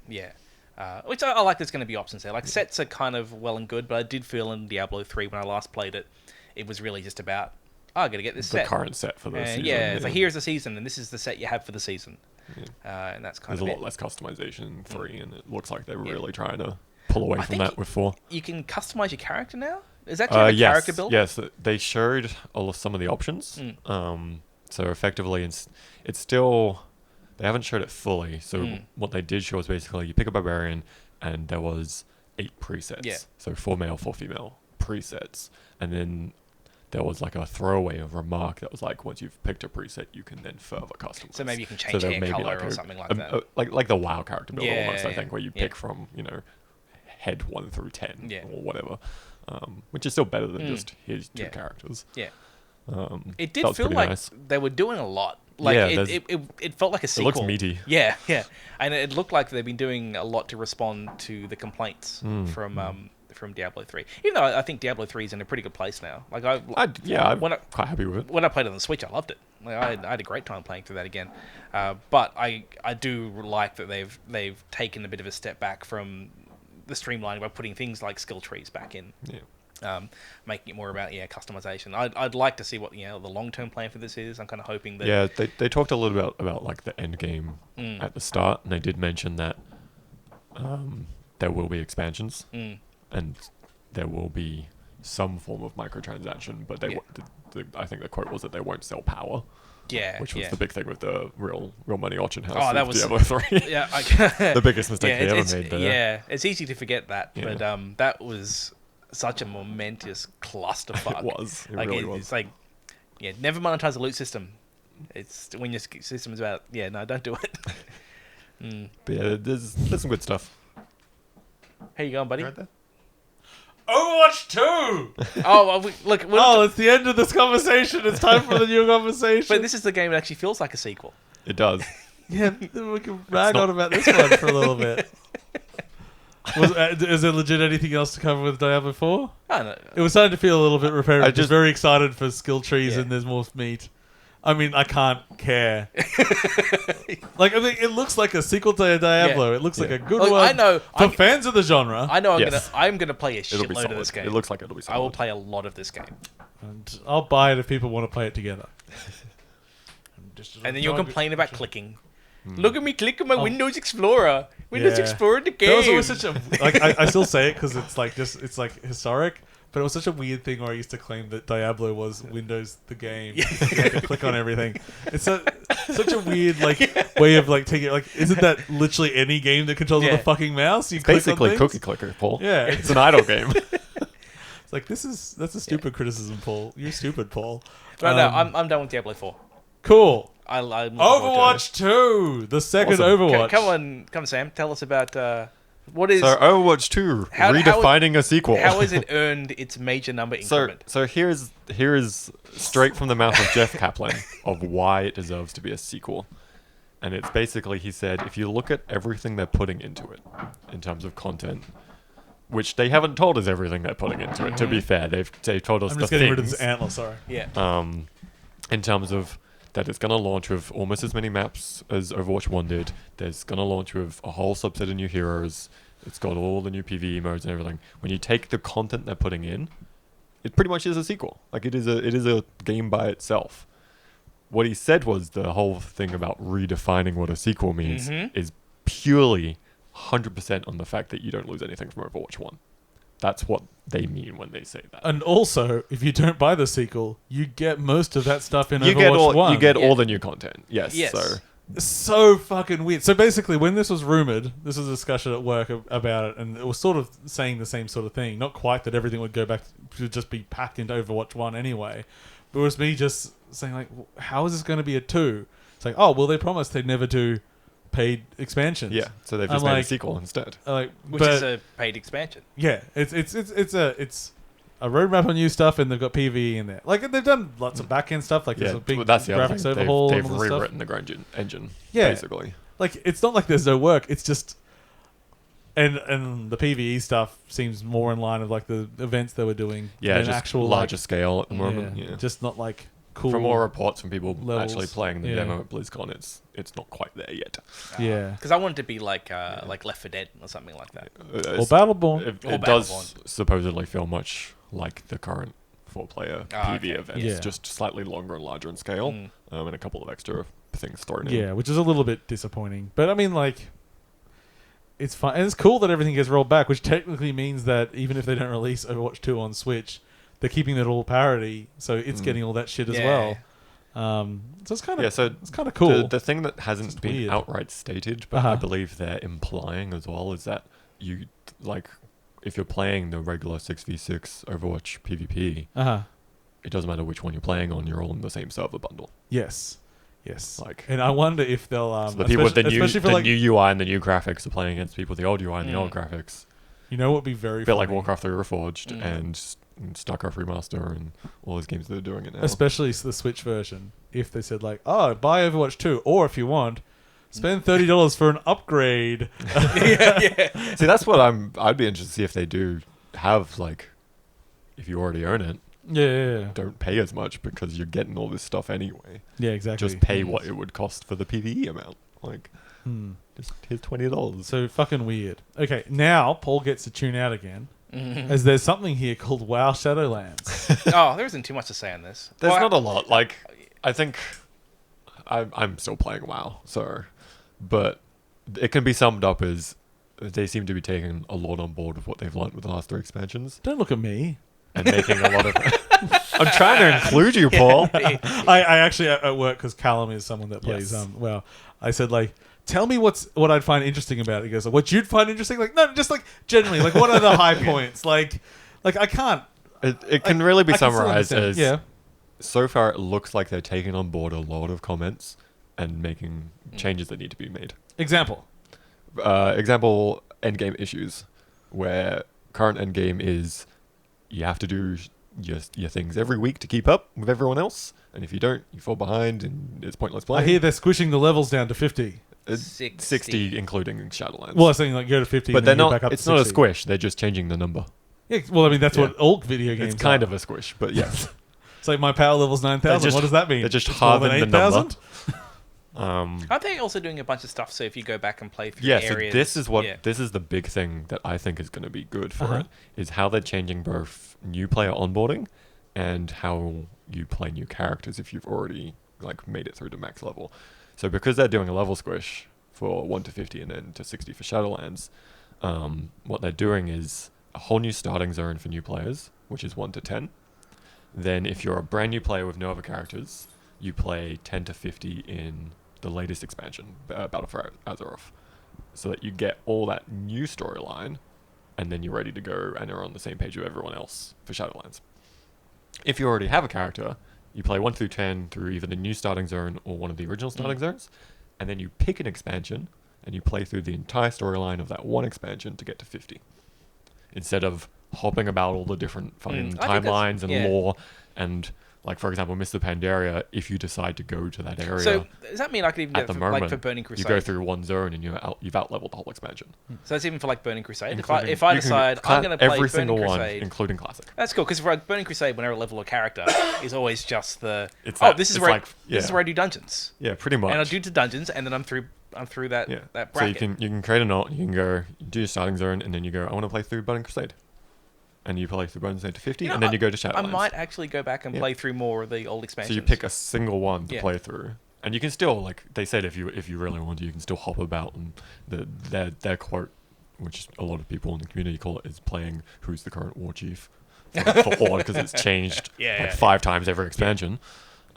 Which I like. There's going to be options there. Like sets are kind of well and good, but I did feel in Diablo 3 when I last played it, it was really just about I got to get this set. The current set for the season. Yeah, so here's the season, and this is the set you have for the season. And that's kind There's of a lot less customization in 3, and it looks like they're really trying to pull away from that with 4. You can customize your character now? Is that a character builder? Yes, they showed some of the options. So effectively, it's still... They haven't showed it fully. So what they did show is basically you pick a barbarian, and there was 8 presets. Yeah. So 4 male, 4 female presets. And then there was like a throwaway of remark that was like, once you've picked a preset, you can then further customize. So maybe you can change hair color or something like that. Like the WoW character builder almost, I think, where you pick from, head 1 through 10 or whatever. Which is still better than just here's 2 characters. Yeah. It did feel like they were doing a lot. Like it felt like a sequel. It looks meaty. Yeah. And it looked like they've been doing a lot to respond to the complaints from Diablo 3. Even though I think Diablo 3 is in a pretty good place now. Like I'm quite happy with it. When I played it on the Switch, I loved it. Like I had a great time playing through that again. But I do like that they've taken a bit of a step back from the streamlining by putting things like skill trees back in. Yeah. Making it more about customization. I'd like to see what the long term plan for this is. I'm kind of hoping that they talked a little bit about like the end game at the start, and they did mention that there will be expansions and there will be some form of microtransaction, but I think the quote was that they won't sell power. Yeah, which was the big thing with the real money auction house. Oh, that was Diablo 3. Yeah, the biggest mistake they ever made there. Yeah, it's easy to forget that, but that was such a momentous clusterfuck. It was. It really was. It's like, never monetize the loot system. It's when your system is about, no, don't do it. But yeah, there's some good stuff. How you going, buddy? Right there? Overwatch 2! Look. It's the end of this conversation. It's time for the new conversation. But this is the game that actually feels like a sequel. It does. Yeah, we can rag on about this one for a little bit. Is there legit anything else to cover with Diablo 4? I don't know. It was starting to feel a little bit repetitive. Just very excited for skill trees and there's more meat. I mean, I can't care. It looks like a sequel to Diablo. It looks like a good one. I know. For fans of the genre. I know I'm gonna play a shitload of this game. It looks like it'll be solid. I will play a lot of this game. And I'll buy it if people want to play it together. And then you'll complain about clicking. Look at me click on my Windows Explorer. Windows Yeah. Explorer the game. That was always such a like. I still say it because it's like it's like historic. But it was such a weird thing where I used to claim that Diablo was Windows the game. You had to click on everything. It's such a weird way of taking it. Like, isn't that literally any game that controls with a fucking mouse? You click Basically, on cookie clicker, Paul. Yeah. It's an idle game. It's like that's a stupid criticism, Paul. You're stupid, Paul. Right now, I'm done with Diablo 4. Cool. I'm looking forward to it. Overwatch 2, the second Awesome. Overwatch. Come on, Sam. Tell us about what is. So Overwatch 2, redefining a sequel. How has it earned its major number increment? So here's straight from the mouth of Jeff Kaplan of why it deserves to be a sequel. And it's basically, he said, if you look at everything they're putting into it in terms of content, which they haven't told us everything they're putting into it, to be fair. They've told us I'm the just getting things. rid of this antler, sorry. Yeah. In terms of that it's going to launch with almost as many maps as Overwatch 1 did. There's going to launch with a whole subset of new heroes. It's got all the new PvE modes and everything. When you take the content they're putting in, it pretty much is a sequel. Like, it is a game by itself. What he said was the whole thing about redefining what a sequel means is purely 100% on the fact that you don't lose anything from Overwatch 1. That's what they mean when they say that. And also, if you don't buy the sequel, you get most of that stuff in Overwatch 1. You get all the new content. Yes. So fucking weird. So basically, when this was rumored, this was a discussion at work about it, and it was sort of saying the same sort of thing. Not quite that everything would go back to just be packed into Overwatch 1 anyway. But it was me just saying, like, how is this going to be a 2? It's like, oh, well, they promised they'd never do paid expansions. Yeah, so they've just made a sequel instead. Which is a paid expansion. Yeah, it's a roadmap on new stuff, and they've got PvE in there. Like, they've done lots of back end stuff. Like, there's a big that's the other graphics thing. overhaul. They've and all this rewritten stuff. the Grunge engine. Yeah. Basically. Like, it's not like there's no work. It's just, and the PvE stuff seems more in line of like the events they were doing. Yeah, than just actual larger scale at the moment. Yeah. Just not like cool. From more reports from people levels. actually playing the demo at BlizzCon, it's not quite there yet. Yeah, because I want it to be like Left 4 Dead or something like that. Or Battleborn. It does supposedly feel much like the current 4-player PvE events, Yeah. just slightly longer and larger in scale, and a couple of extra things thrown in. Yeah, which is a little bit disappointing. But I mean, like, it's fun. And it's cool that everything gets rolled back, which technically means that even if they don't release Overwatch 2 on Switch, they're keeping it all parity, so it's getting all that shit as well. So it's kind of it's kind of cool. The thing that hasn't been weird. outright stated, but I believe they're implying as well, is that you if you're playing the regular 6v6 Overwatch PvP, it doesn't matter which one you're playing on, you're all in the same server bundle. Yes. And I wonder if they'll so the people with the new like, new UI and the new graphics are playing against people with the old UI and the old graphics. You know what would be very a bit funny? like Warcraft 3 Reforged and StarCraft Remaster and all those games that are doing it now. Especially the Switch version. If they said like, oh, buy Overwatch 2, or if you want, spend $30 for an upgrade. See, that's what I'd be interested to see if they do have, like, if you already own it. Yeah. Don't pay as much because you're getting all this stuff anyway. Yeah, exactly. Just pay what it would cost for the PvE amount. Like, just here's $20. So fucking weird. Okay, now Paul gets to tune out again. As there's something here called WoW Shadowlands. Oh, there isn't too much to say on this. There's not a lot. Like, I think I'm still playing WoW, but it can be summed up as they seem to be taking a lot on board with what they've learned with the last 3 expansions. Don't look at me. And making a lot of... I'm trying to include you, Paul. I actually, at work, because Callum is someone that plays WoW, I said, like, tell me what I'd find interesting about it. He goes, like, what you'd find interesting? Like, no, just like generally, like, what are the high points? Like I can't. It can really be summarized as so far it looks like they're taking on board a lot of comments and making changes that need to be made. Example, endgame issues, where current endgame is you have to do your things every week to keep up with everyone else, and if you don't, you fall behind and it's pointless playing. I hear they're squishing the levels down to 50. 60 including Shadowlands. Well, I was saying like go to 50, but they're not. Back up it's to 60. Not a squish. They're just changing the number. Yeah, well, I mean that's what all video games. It's kind of a squish, but yes. It's like my power level's 9,000. What does that mean? They're just halving the number. Aren't they also doing a bunch of stuff? So if you go back and play through areas, so this is the big thing that I think is going to be good for it, is how they're changing both new player onboarding and how you play new characters if you've already like made it through to max level. So because they're doing a level squish for 1 to 50 and then to 60 for Shadowlands, what they're doing is a whole new starting zone for new players, which is 1 to 10. Then if you're a brand new player with no other characters, you play 10 to 50 in the latest expansion, Battle for Azeroth, so that you get all that new storyline, and then you're ready to go and are on the same page with everyone else for Shadowlands. If you already have a character, you play 1 through 10 through either the new starting zone or one of the original starting zones, and then you pick an expansion, and you play through the entire storyline of that one expansion to get to 50. Instead of hopping about all the different fucking timelines and lore, and like for example, Mr. Pandaria, if you decide to go to that area, so does that mean I could even at get the for, moment, like for Burning Crusade? you go through one zone and you've out-leveled the whole expansion. So that's even for like Burning Crusade. Including- If I you can decide I'm going to play every Burning single Crusade, one, including classic. that's cool because for Burning Crusade, whenever I level a character, is always just the this is it's where like- this is where I do dungeons, Yeah, pretty much. and I do the dungeons, and then I'm through that that bracket. So you can create a knot, you can go, you do your starting zone, and then you go, I want to play through Burning Crusade. And you play through Burning Crusade to 50, and then you go to Shadowlands. I might actually go back and play through more of the old expansions. So you pick a single one to play through. And you can still, like they said, if you really want to, you can still hop about. And their quote, which a lot of people in the community call it, is playing Who's the Current War Chief for Horde, because it's changed 5 times every expansion.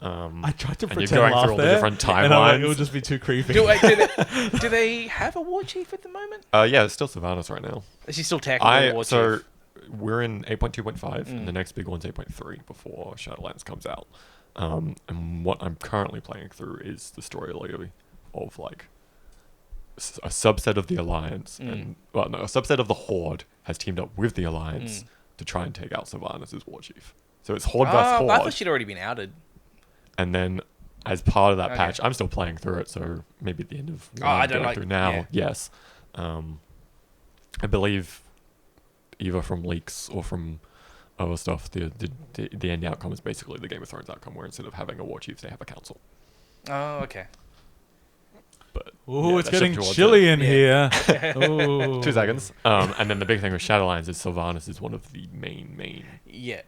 I tried to and pretend you're going laugh through all the there, different timelines. and I'm like, it would just be too creepy. Do they have a war chief at the moment? Yeah, it's still Sylvanas right now. Is he still technically a war chief? We're in 8.2.5, and the next big one's 8.3 before Shadowlands comes out. And what I'm currently playing through is the story of like a subset of the Alliance, and a subset of the Horde has teamed up with the Alliance to try and take out Sylvanas' war chief. So it's Horde vs Horde. I thought she'd already been outed. And then, as part of that patch, I'm still playing through it, so maybe at the end of what I'm going through now, yes. I believe either from leaks or from other stuff, the end outcome is basically the Game of Thrones outcome, where instead of having a war chief, they have a council. Oh, okay. But it's getting chilly in here. 2 seconds. And then the big thing with Shadowlands is Sylvanas is one of the main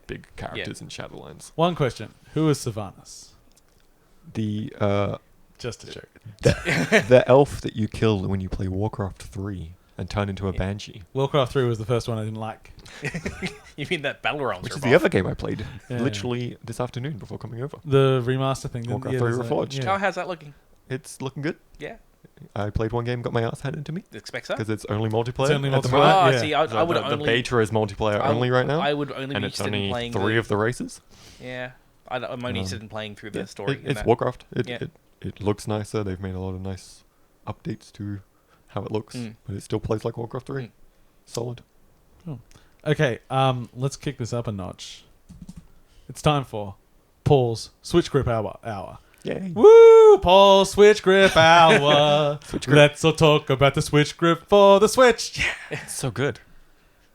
big characters in Shadowlands. One question: who is Sylvanas? Just to check. The elf that you kill when you play Warcraft 3 and turn into a banshee. Warcraft 3 was the first one I didn't like. You mean that Battle Realms? Which is the other game I played literally this afternoon before coming over. The remaster thing. Warcraft 3 Reforged. Oh, how's that looking? It's looking good. Yeah. I played one game, got my ass handed to me. Expect so? Because it's only multiplayer. It's only at the multiplayer. moment. See, I would the beta is multiplayer only right now. I would only be and it's interested in only playing 3 of the races. Yeah. I'm only interested in playing through the story. It's Warcraft. It looks nicer. They've made a lot of nice updates to how it looks, but it still plays like Warcraft 3. Solid. Oh. Okay, let's kick this up a notch. It's time for Paul's Switch Grip Hour. Yay. Woo! Paul's Switch Grip Hour. Switch grip. Let's all talk about the Switch Grip for the Switch. Yeah. It's so good.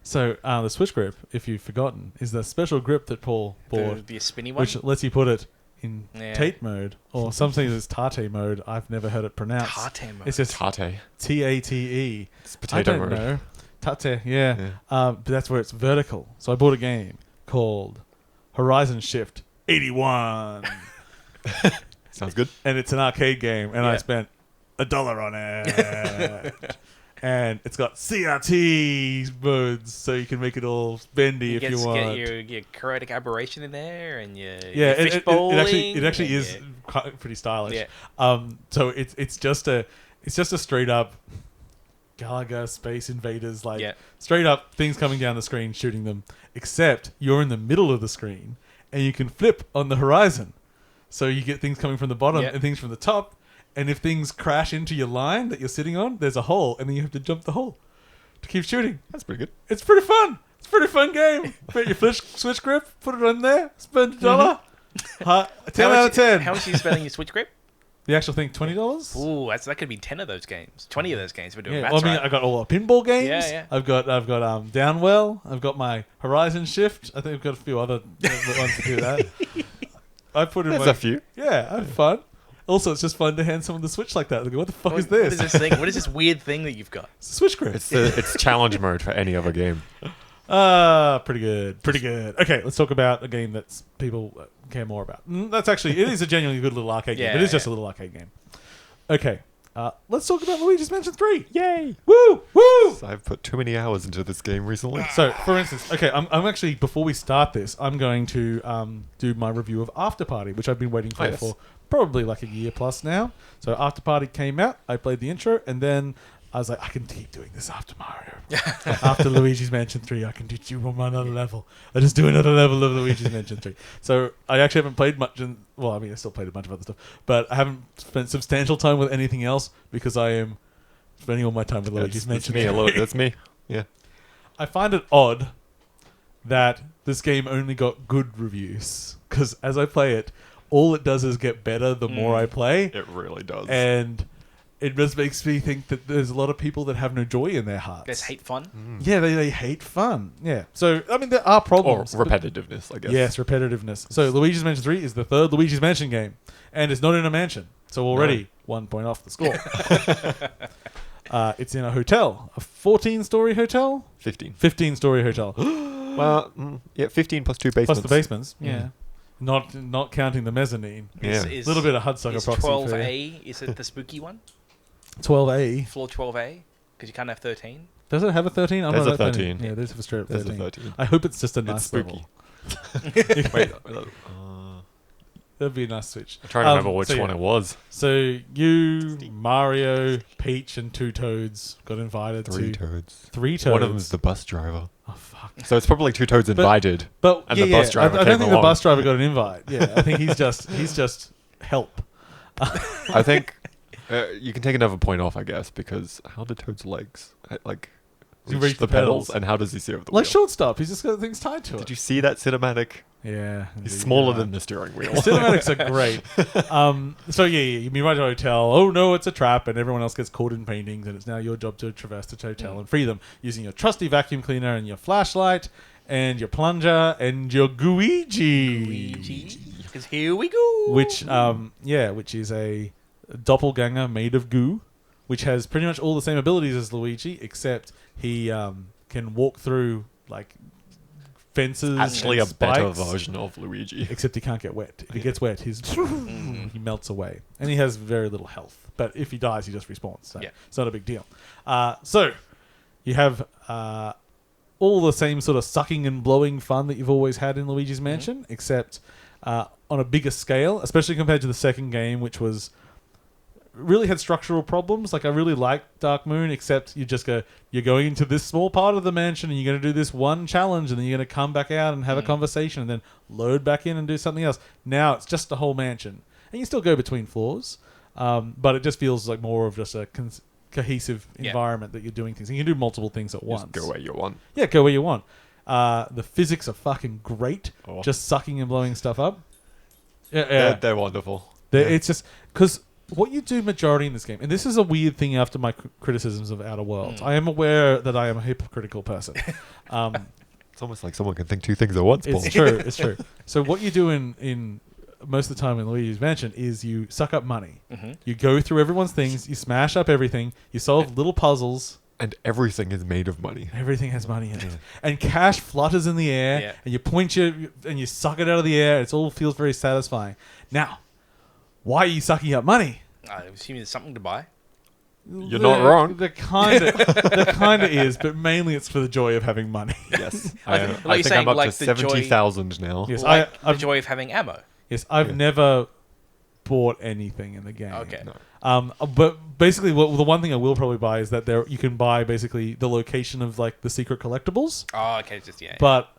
So, the Switch Grip, if you've forgotten, is the special grip that Paul bought. The spinny one? Which lets you put it in Tate mode, or something that's Tate mode. I've never heard it pronounced. Tate mode. It's just Tate. Tate. It's potato mode. Know. Tate, yeah. But that's where it's vertical. So I bought a game called Horizon Shift 81. Sounds good. And it's an arcade game, and I spent $1 on it. And it's got CRT modes, so you can make it all bendy if you want. You get your chromatic aberration in there, and your it actually is pretty stylish. Yeah. So it's just a straight up Galaga Space Invaders, straight up things coming down the screen, shooting them. Except you're in the middle of the screen, and you can flip on the horizon, so you get things coming from the bottom and things from the top. And if things crash into your line that you're sitting on, there's a hole, and then you have to jump the hole to keep shooting. That's pretty good. It's pretty fun. It's a pretty fun game. Put your Switch Grip, put it on there, spend $1. 10 out of 10. How much are you spending your Switch Grip? The actual thing, $20. Ooh, that could be 10 of those games. 20 of those games. We're doing I got all the pinball games. Yeah. I've got Downwell. I've got my Horizon Shift. I think I've got a few other ones to do that. I put in a few. Yeah, I had fun. Also, it's just fun to hand someone the Switch like that. They go, what the fuck is What this? is this thing? What is this weird thing that you've got? It's a Switch Grip. It's challenge mode for any other game. Pretty good. Pretty good. Okay, let's talk about a game that people care more about. It is a genuinely good little arcade game. It is just a little arcade game. Okay. Let's talk about Luigi's Mansion 3. Yay! Woo! Woo! I've put too many hours into this game recently. So, for instance, okay, I'm actually, before we start this, I'm going to do my review of After Party, which I've been waiting for probably like a year plus now. So After Party came out, I played the intro, and then I was like, I can keep doing this after Mario. After Luigi's Mansion 3, I can do another level. I just do another level of Luigi's Mansion 3. So I actually haven't played much. I still played a bunch of other stuff. But I haven't spent substantial time with anything else because I am spending all my time with Luigi's Mansion 3. That's me. Yeah. I find it odd that this game only got good reviews. Because as I play it, all it does is get better the more I play. It really does. And it just makes me think that there's a lot of people that have no joy in their hearts. Guys hate fun. Yeah, they hate fun. Yeah. So, I mean, there are problems. Or repetitiveness, I guess. Yes, repetitiveness. So, Luigi's Mansion 3 is the third Luigi's Mansion game. And it's not in a mansion. So, already 1 point off the score. It's in a hotel. A 14-story hotel? 15. 15-story hotel. Well, 15 plus 2 basements. Plus the basements, yeah. Not counting the mezzanine. Yeah. A little bit of Hudsucker proxy. 12A, is it the spooky one? 12A. Floor 12A? Because you can't have 13. Does it have a 13? There's a 13. Yeah, there's a straight up 13. There's a 13. I hope it's just a nice spooky. level. Wait. That'd be a nice switch. I'm trying to remember which one it was. So you, Mario, Peach, and two Toads got invited to... 3 Toads. 3 Toads. One of them is the bus driver. Oh, fuck. So it's probably 2 Toads invited. But and the bus driver I don't think came the bus along. driver got an invite. Yeah, I think he's just help. I think you can take another point off, I guess, because how do Toad's legs reach the pedals, and how does he see over the Like wheel? shortstop, he's just got things tied to it. Did you see that cinematic? Yeah. He's smaller than the steering wheel. Cinematics are great. So you mean right to a hotel. Oh no, it's a trap, and everyone else gets caught in paintings, and it's now your job to traverse the hotel and free them using your trusty vacuum cleaner and your flashlight and your plunger and your Gooigi. Because here we go. Which is a doppelganger made of goo, which has pretty much all the same abilities as Luigi, except he can walk through like fences. Actually, and a better spikes, version of Luigi. except he can't get wet. If he gets wet, he melts away, and he has very little health. But if he dies, he just respawns. So it's not a big deal. So you have all the same sort of sucking and blowing fun that you've always had in Luigi's Mansion, except on a bigger scale, especially compared to the second game, which was really had structural problems. Like I really liked Dark Moon, except you're going into this small part of the mansion and you're going to do this one challenge and then you're going to come back out and have a conversation and then load back in and do something else. Now it's just the whole mansion, and you still go between floors, but it just feels like more of just a cohesive environment that you're doing things. And you can do multiple things at once. Just go where you want. Yeah, go where you want. The physics are fucking great. Oh. Just sucking and blowing stuff up. They're wonderful. It's just because what you do majority in this game, and this is a weird thing after my criticisms of Outer Worlds. I am aware that I am a hypocritical person. It's almost like someone can think 2 things at once, Paul. It's true. It's true. So what you do in most of the time in Luigi's Mansion is you suck up money. You go through everyone's things. You smash up everything. You solve little puzzles. And everything is made of money. Everything has money in it. And cash flutters in the air, and you point and you suck it out of the air. It all feels very satisfying. Now, why are you sucking up money? I assume there's something to buy. You're not wrong. The kind of is, but mainly it's for the joy of having money. Yes. Like I you're think I'm saying, up like to the joy- 70,000 now. Yes, Like the I've joy of having ammo. Yes, I've never bought anything in the game. Okay. No. But basically, the one thing I will probably buy is that you can buy basically the location of like the secret collectibles. Oh, okay, just But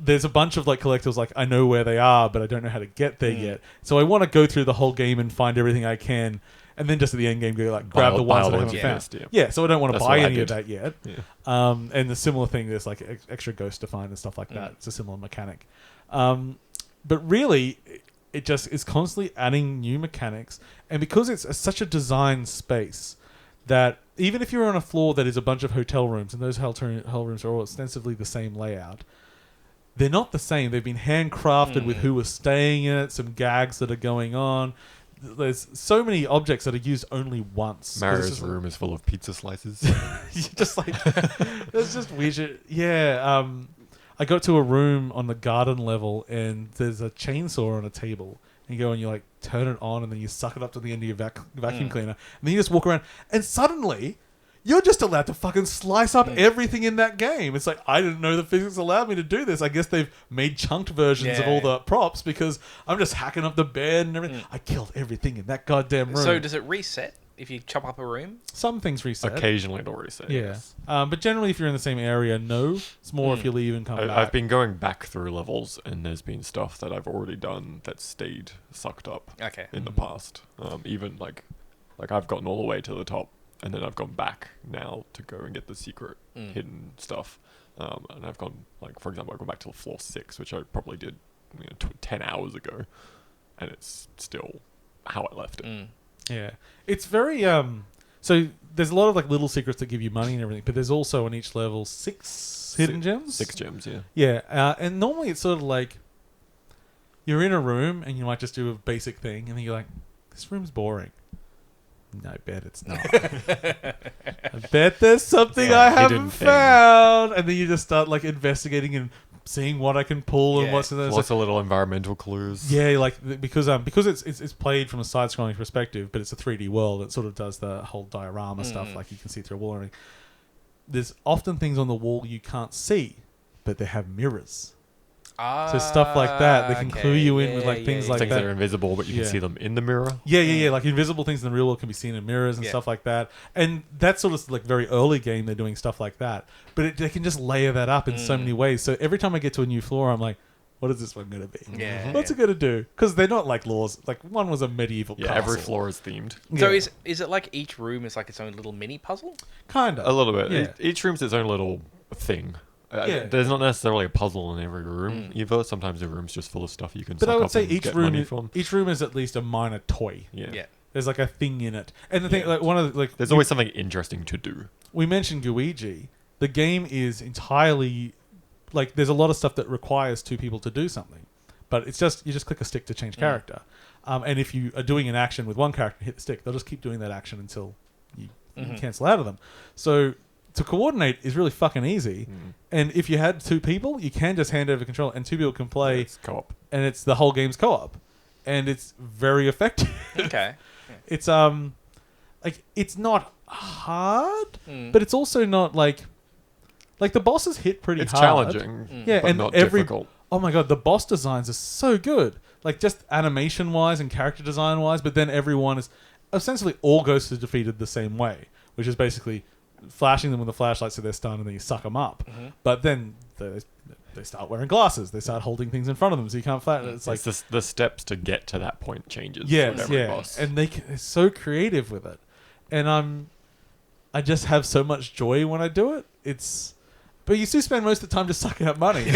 there's a bunch of like collectibles like I know where they are, but I don't know how to get there yet. So I want to go through the whole game and find everything I can, and then just at the end game go like grab the ones that I haven't found. Yeah, so I don't want to buy any of that yet. Yeah. And the similar thing, there's like extra ghosts to find and stuff like that. It's a similar mechanic. But really, it just is constantly adding new mechanics, and because it's such a design space that even if you're on a floor that is a bunch of hotel rooms, and those hotel rooms are all ostensibly the same layout, they're not the same. They've been handcrafted with who was staying in it, some gags that are going on. There's so many objects that are used only once. Mario's room is full of pizza slices. Just like there's just weird shit. Yeah. I got to a room on the garden level, and there's a chainsaw on a table, and you go and you like turn it on, and then you suck it up to the end of your vacuum cleaner, and then you just walk around, and suddenly you're just allowed to fucking slice up everything in that game. It's like, I didn't know the physics allowed me to do this. I guess they've made chunked versions of all the props because I'm just hacking up the bed and everything. I killed everything in that goddamn room. So does it reset if you chop up a room? Some things reset. Occasionally it'll reset. Yeah. Yes. But generally, if you're in the same area, no. It's more if you leave and come back. I've been going back through levels, and there's been stuff that I've already done that stayed sucked up in the past. Even like I've gotten all the way to the top, and then I've gone back now to go and get the secret hidden stuff. And I've gone, like, for example, I've gone back to floor 6, which I probably did 10 hours ago, and it's still how I left it. Yeah. It's very... So there's a lot of like little secrets that give you money and everything, but there's also on each level 6 hidden gems. 6 gems, yeah. Yeah. And normally it's sort of like you're in a room and you might just do a basic thing, and then you're like, this room's boring. No, I bet it's not. I bet there's something I haven't found. And then you just start like investigating and seeing what I can pull and what's in there. Lots of little environmental clues. Yeah, like because it's played from a side-scrolling perspective, but it's a 3D world. It sort of does the whole diorama stuff, like you can see through a wall and everything. There's often things on the wall you can't see, but they have mirrors. So stuff like that, they can clue you in with like things like things that. that are invisible, but you can see them in the mirror. Yeah. Like invisible things in the real world can be seen in mirrors and stuff like that. And that's sort of like very early game. They're doing stuff like that, but they can just layer that up in so many ways. So every time I get to a new floor, I'm like, what is this one going to be? What's it going to do? Because they're not like laws. Like one was a medieval castle. Every floor is themed. So is it like each room is like its own little mini puzzle? Kind of. A little bit. Yeah. Each room's its own little thing. There's not necessarily a puzzle in every room either. Sometimes the room's just full of stuff you can But suck I would up say and each get room money from. each room is at least a minor toy. Yeah. There's like a thing in it. And the thing, like one of the, like there's always something interesting to do. We mentioned Luigi. The game is entirely like there's a lot of stuff that requires 2 people to do something. But it's just you just click a stick to change character. And if you are doing an action with one character, hit the stick, they'll just keep doing that action until you cancel out of them. So to coordinate is really fucking easy. And if you had 2 people, you can just hand over control and 2 people can play. It's co-op. And it's the whole game's co-op. And it's very effective. Okay. It's like it's not hard, but it's also not like the bosses hit pretty hard. It's challenging. Yeah, but and not every difficult. oh my god, the boss designs are so good. Like just animation wise and character design wise, but then everyone is essentially all ghosts are defeated the same way, which is basically flashing them with a flashlight so they're stunned and then you suck them up. But then they start wearing glasses. They start holding things in front of them so you can't flash. It's like the steps to get to that point changes. Yes, boss. And they're so creative with it. And I just have so much joy when I do it. But you do spend most of the time just sucking up money.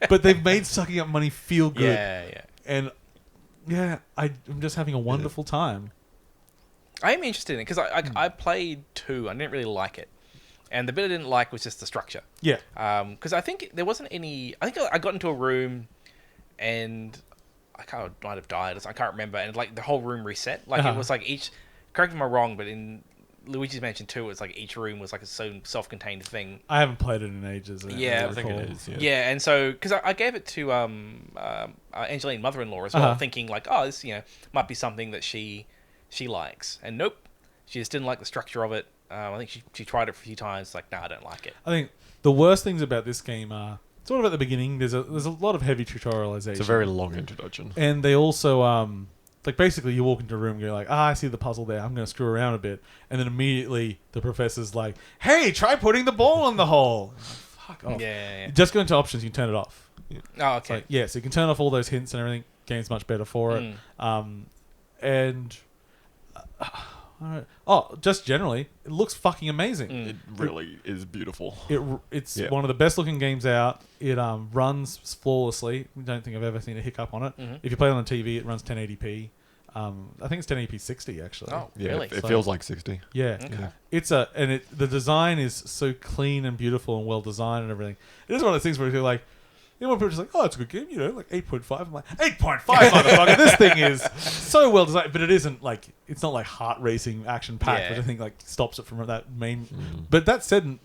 But they've made sucking up money feel good. Yeah. And I'm just having a wonderful time. I am interested in it because I played 2. I didn't really like it. And the bit I didn't like was just the structure. Yeah. Because I think there wasn't any... I think I got into a room and I might have died. I can't remember. And like the whole room reset. Like it was like each... Correct me if I'm wrong, but in Luigi's Mansion 2, it was like each room was like its own self-contained thing. I haven't played it in ages. I think it is. Yeah, and so... Because I gave it to Angeline, mother-in-law, as well, thinking like, oh, this might be something that she likes. And nope. She just didn't like the structure of it. I think she tried it for a few times. Like, nah, I don't like it. I think the worst things about this game are sort of at the beginning. There's a lot of heavy tutorialization. It's a very long introduction. And they also like basically you walk into a room and you're like, I see the puzzle there. I'm going to screw around a bit, and then immediately the professor's like, hey, try putting the ball in the hole. Fuck off. Yeah. Just go into options. You can turn it off. Oh, okay. So you can turn off all those hints and everything. Game's much better for it. And. Just generally, it looks fucking amazing. It really is beautiful. It's one of the best looking games out. It runs flawlessly. I don't think I've ever seen a hiccup on it. If you play it on TV, it runs 1080p. I think it's 1080p 60 actually. Oh, yeah, really? It feels like 60. Yeah. Okay. It's the design is so clean and beautiful and well designed and everything. It is one of those things where you're like, when people are just like, oh, it's a good game, like 8.5. I'm like, 8.5, motherfucker. This thing is so well designed, but it isn't like, it's not like heart racing action packed, which I think like stops it from that main. But that said,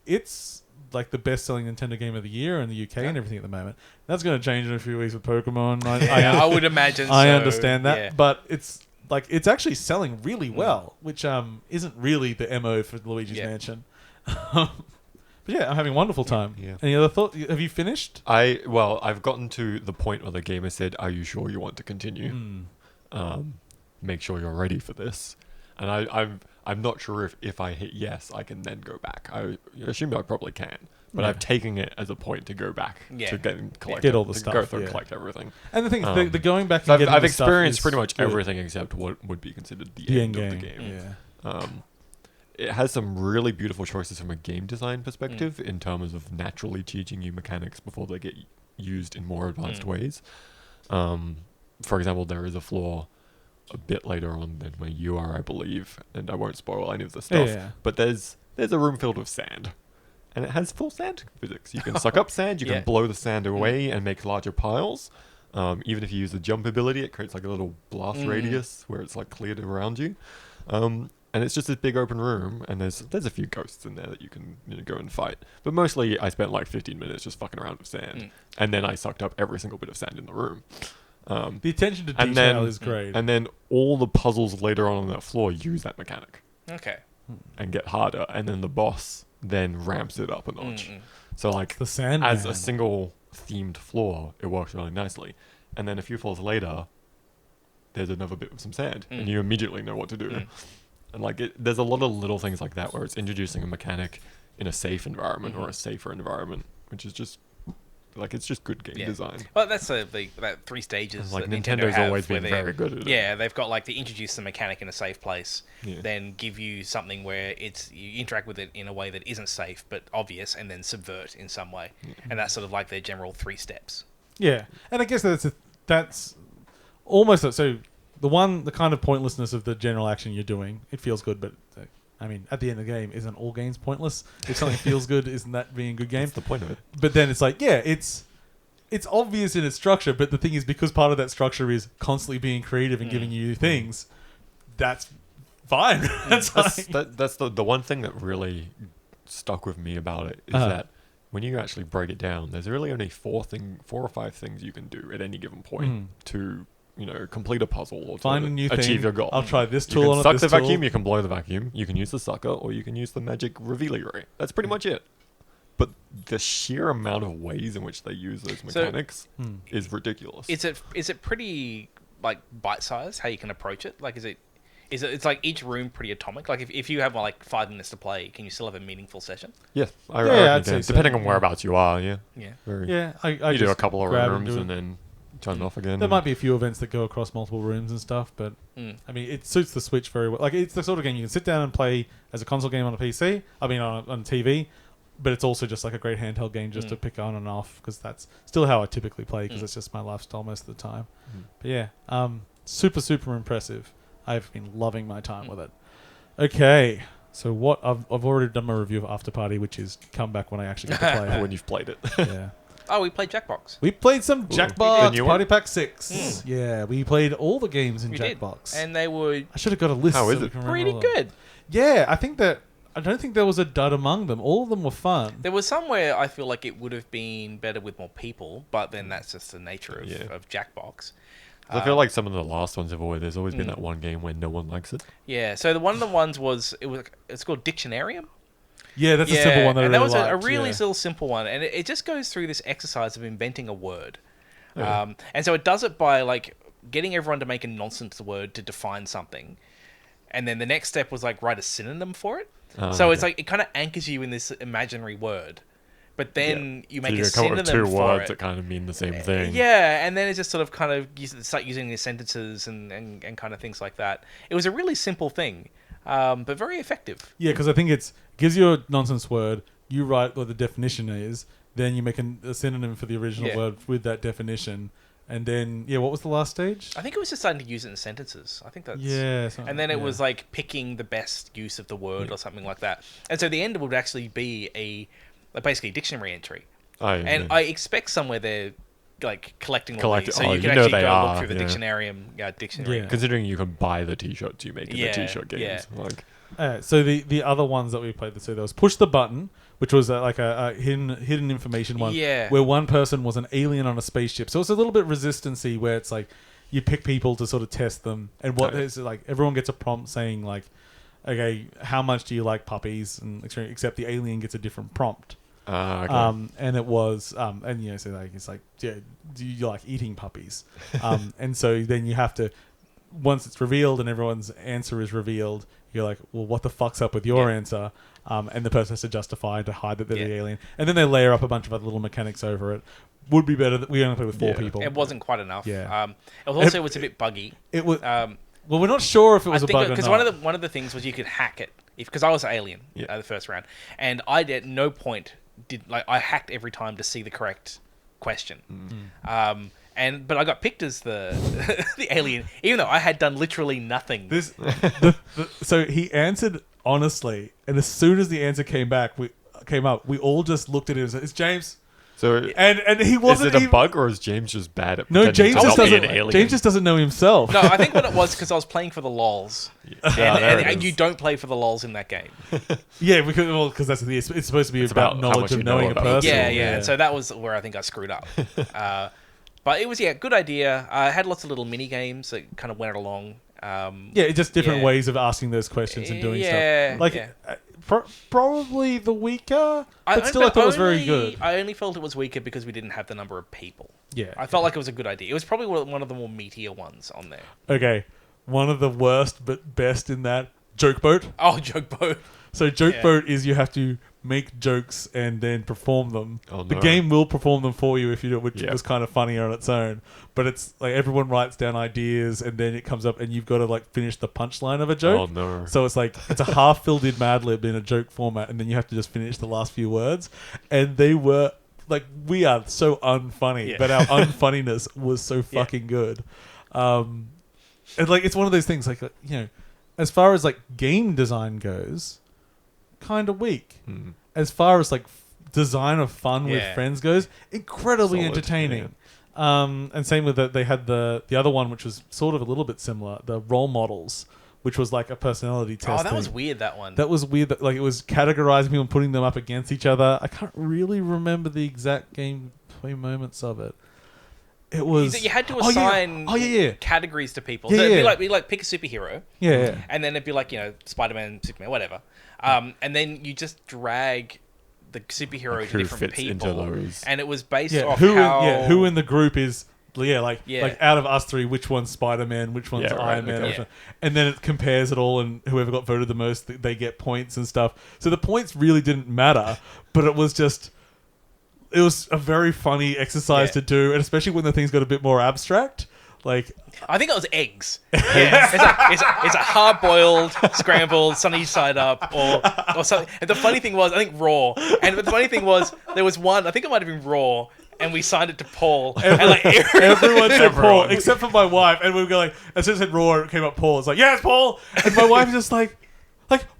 it's like the best-selling Nintendo game of the year in the UK and everything at the moment. That's going to change in a few weeks with Pokemon. I would imagine. I so, understand that, yeah. but it's actually selling really well, which isn't really the MO for Luigi's Mansion. But yeah, I'm having a wonderful time. Yeah. Any other thoughts? Have you finished? I've gotten to the point where the gamer said, "Are you sure you want to continue? Make sure you're ready for this." And I'm not sure if I hit yes, I can then go back. I assume I probably can, but I've taken it as a point to go back to get all the stuff, go through and collect everything. And the thing is, the going back. So And I've the stuff experienced is pretty much good. everything except what would be considered the end of the game. Yeah. It has some really beautiful choices from a game design perspective in terms of naturally teaching you mechanics before they get used in more advanced ways. For example, there is a floor a bit later on than where you are, I believe, and I won't spoil any of the stuff. But there's a room filled with sand, and it has full sand physics. You can suck up sand, you can blow the sand away and make larger piles. Even if you use the jump ability, it creates like a little blast radius where it's like cleared around you. And it's just this big open room, and there's a few ghosts in there that you can go and fight. But mostly, I spent like 15 minutes just fucking around with sand, and then I sucked up every single bit of sand in the room. The attention to detail is great. And then all the puzzles later on that floor use that mechanic. Okay. And get harder, and then the boss then ramps it up a notch. So like the sand as a single themed floor, it works really nicely. And then a few floors later, there's another bit of some sand, and you immediately know what to do. And like there's a lot of little things like that where it's introducing a mechanic in a safe environment or a safer environment, which is just like it's just good game design. Well, that's that 3 stages. Like that Nintendo's Nintendo always been very good at it. Yeah, they've got like they introduce the mechanic in a safe place, then give you something where you interact with it in a way that isn't safe but obvious, and then subvert in some way, and that's sort of like their general 3 steps. Yeah, and I guess that's almost so. The kind of pointlessness of the general action you're doing, it feels good, but I mean, at the end of the game, isn't all games pointless? If something feels good, isn't that being a good game? That's the point of it. But then it's like, it's obvious in its structure, but the thing is, because part of that structure is constantly being creative and giving you things, that's fine. That's the one thing that really stuck with me about it is that when you actually break it down, there's really only 4 or 5 things you can do at any given point to complete a puzzle or find to a new achieve thing. your goal. I'll try this tool. You on can it, suck the vacuum, tool. you can blow the vacuum, you can use the sucker, or you can use the magic revealing ray. That's pretty much it. But the sheer amount of ways in which they use those mechanics is ridiculous. Is it pretty like bite-sized how you can approach it? Like it's like each room pretty atomic? Like if you have like 5 minutes to play, can you still have a meaningful session? Yeah, I'd say so. Depending on whereabouts you are, Yeah. I you do a couple of grab rooms and then turn it off again. There might be a few events that go across multiple rooms and stuff, but I mean, it suits the Switch very well. Like, it's the sort of game you can sit down and play as a console game on a PC. I mean, on TV, but it's also just like a great handheld game just to pick on and off, because that's still how I typically play, because it's just my lifestyle most of the time. But yeah, super impressive. I've been loving my time with it. Okay. So what I've already done my review of After Party, which is come back when I actually get to play it. When you've played it. Yeah. Oh, we played Jackbox. We played some Jackbox new Party one? Pack 6. Yeah, we played all the games in Jackbox. And they were I should have got a list. How is so we it? can remember pretty all of them. good. Yeah, I don't think there was a dud among them. All of them were fun. There was some where I feel like it would have been better with more people, but then that's just the nature of Jackbox. I feel like some of the last ones there's always been that one game where no one likes it. Yeah, so one of the ones it's called Dictionarium. Yeah, that's a simple one that and I that really was a liked, really yeah. little simple one, and it just goes through this exercise of inventing a word. And so it does it by like getting everyone to make a nonsense word to define something, and then the next step was like write a synonym for it. So it's like it kind of anchors you in this imaginary word, but then you make a synonym come up with 2 for words it. that kind of mean the same thing. Yeah, and then it's just sort of kind of start using these sentences and kind of things like that. It was a really simple thing, but very effective. Yeah, because I think it gives you a nonsense word, you write what the definition is, then you make a synonym for the original word with that definition, and then, what was the last stage? I think it was just starting to use it in sentences. I think that's... Yeah. And then it was like picking the best use of the word or something like that. And so the end would actually be basically a dictionary entry. I expect somewhere they're like collecting all these, so you can actually go look through the dictionary. Yeah. Considering you can buy the t-shirts you make in the t-shirt games. So the other ones that we played, so there was Push the Button, which was like a hidden information one, where one person was an alien on a spaceship. So it's a little bit Resistance-y, where it's like you pick people to sort of test them, and what is like everyone gets a prompt saying like, okay, how much do you like puppies? And except the alien gets a different prompt. Okay. And it was, and you know, so like it's like, yeah, do you like eating puppies? And so then you have to, once it's revealed and everyone's answer is revealed, you're like, well, what the fuck's up with your answer? And the person has to justify to hide that they're the alien, and then they layer up a bunch of other little mechanics over it. Would be better that we only play with 4 people. It wasn't quite enough. Yeah. It was also a bit buggy. It was. Well, we're not sure if it was a bug or not. Because one of the things was you could hack it. Because I was an alien the first round, and I at no point I hacked every time to see the correct question. But I got picked as the the alien, even though I had done literally nothing. So he answered honestly, and as soon as the answer came up, we all just looked at him and said, "It's James." So and he wasn't. Is it a bug, or is James just bad at no? James just doesn't. An alien? James just doesn't know himself. No, I think what it was because I was playing for the lols, and you don't play for the lols in that game. Yeah, because that's it's supposed to be about knowledge of knowing a person. Yeah. And so that was where I think I screwed up. But it was good idea. I had lots of little mini games that kind of went along. Just different ways of asking those questions and doing stuff. Like probably the weaker, but still I thought it was very good. I only felt it was weaker because we didn't have the number of people. Yeah, I felt like it was a good idea. It was probably one of the more meatier ones on there. Okay, one of the worst but best in that, Joke Boat. Oh, Joke Boat. So Joke Boat is you have to make jokes and then perform them. Oh, no. The game will perform them for you if you do, which was kind of funny on its own. But it's like everyone writes down ideas and then it comes up and you've got to like finish the punchline of a joke. Oh no! So it's like it's a half filled in Mad Lib in a joke format, and then you have to just finish the last few words. And they were like, we are so unfunny, but our unfunniness was so fucking good. And like it's one of those things like as far as like game design goes, kind of weak. As far as like design of fun with friends goes, incredibly entertaining. And same with they had the other one, which was sort of a little bit similar, the role models, which was like a personality test. Oh, that was weird, that one. That was weird. Like it was categorizing people and putting them up against each other. I can't really remember the exact gameplay moments of it. It was you had to assign categories to people. So it'd be like pick a superhero. Yeah. And then it'd be like, Spider-Man, Superman, whatever. And then you just drag the superhero to different people. And it was based off who in the group is like out of us three, which one's Spider-Man, which one's Iron Man, and then it compares it all, and whoever got voted the most, they get points and stuff. So the points really didn't matter, but it was a very funny exercise to do, and especially when the things got a bit more abstract. Like, I think it was eggs. It's a hard-boiled, scrambled, sunny side up, or something. And the funny thing was, I think raw. And the funny thing was, there was one. I think it might have been raw. And we signed it to Paul. Everyone said Paul, except for my wife. And we were going, as soon as it said raw, it came up Paul. It's like, yeah, it's Paul. And my wife was just like,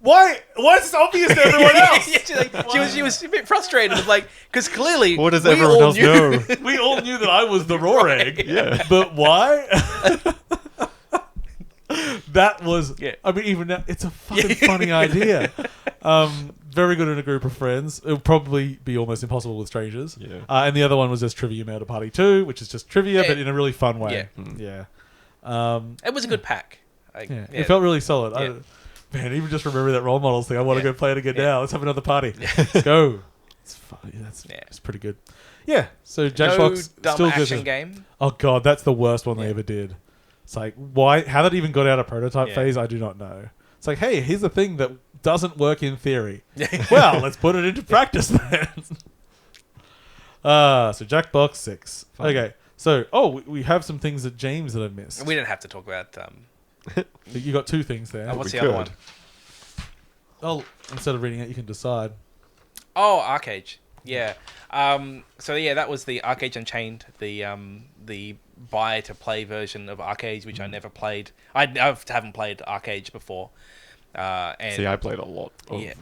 why? Why is this obvious to everyone else? She was a bit frustrated. Like, because clearly, what does everyone else know? We all knew that I was the raw egg. Yeah. But why? That was. Yeah. I mean, even now, it's a fucking funny idea. Very good in a group of friends. It would probably be almost impossible with strangers. Yeah. And the other one was just Trivia Murder Party 2, which is just trivia, but in a really fun way. Yeah. It was a good pack. It felt really solid. Yeah. Man, even just remember that role models thing. I want to go play it again now. Let's have another party. Let's go. It's funny. It's pretty good. Yeah. So Jackbox still action game. Oh god, that's the worst one they ever did. It's like why? How that even got out of prototype phase, I do not know. It's like, hey, here's a thing that doesn't work in theory. Well, let's put it into practice then. So Jackbox 6. Fun. Okay. So we have some things that James that I missed. We didn't have to talk about. You got 2 things there. What's the other one? Oh, instead of reading it, you can decide. Oh, ArcheAge. Yeah. That was the ArcheAge Unchained, the buy to play version of ArcheAge, which I never played. I haven't played ArcheAge before. I played a lot of it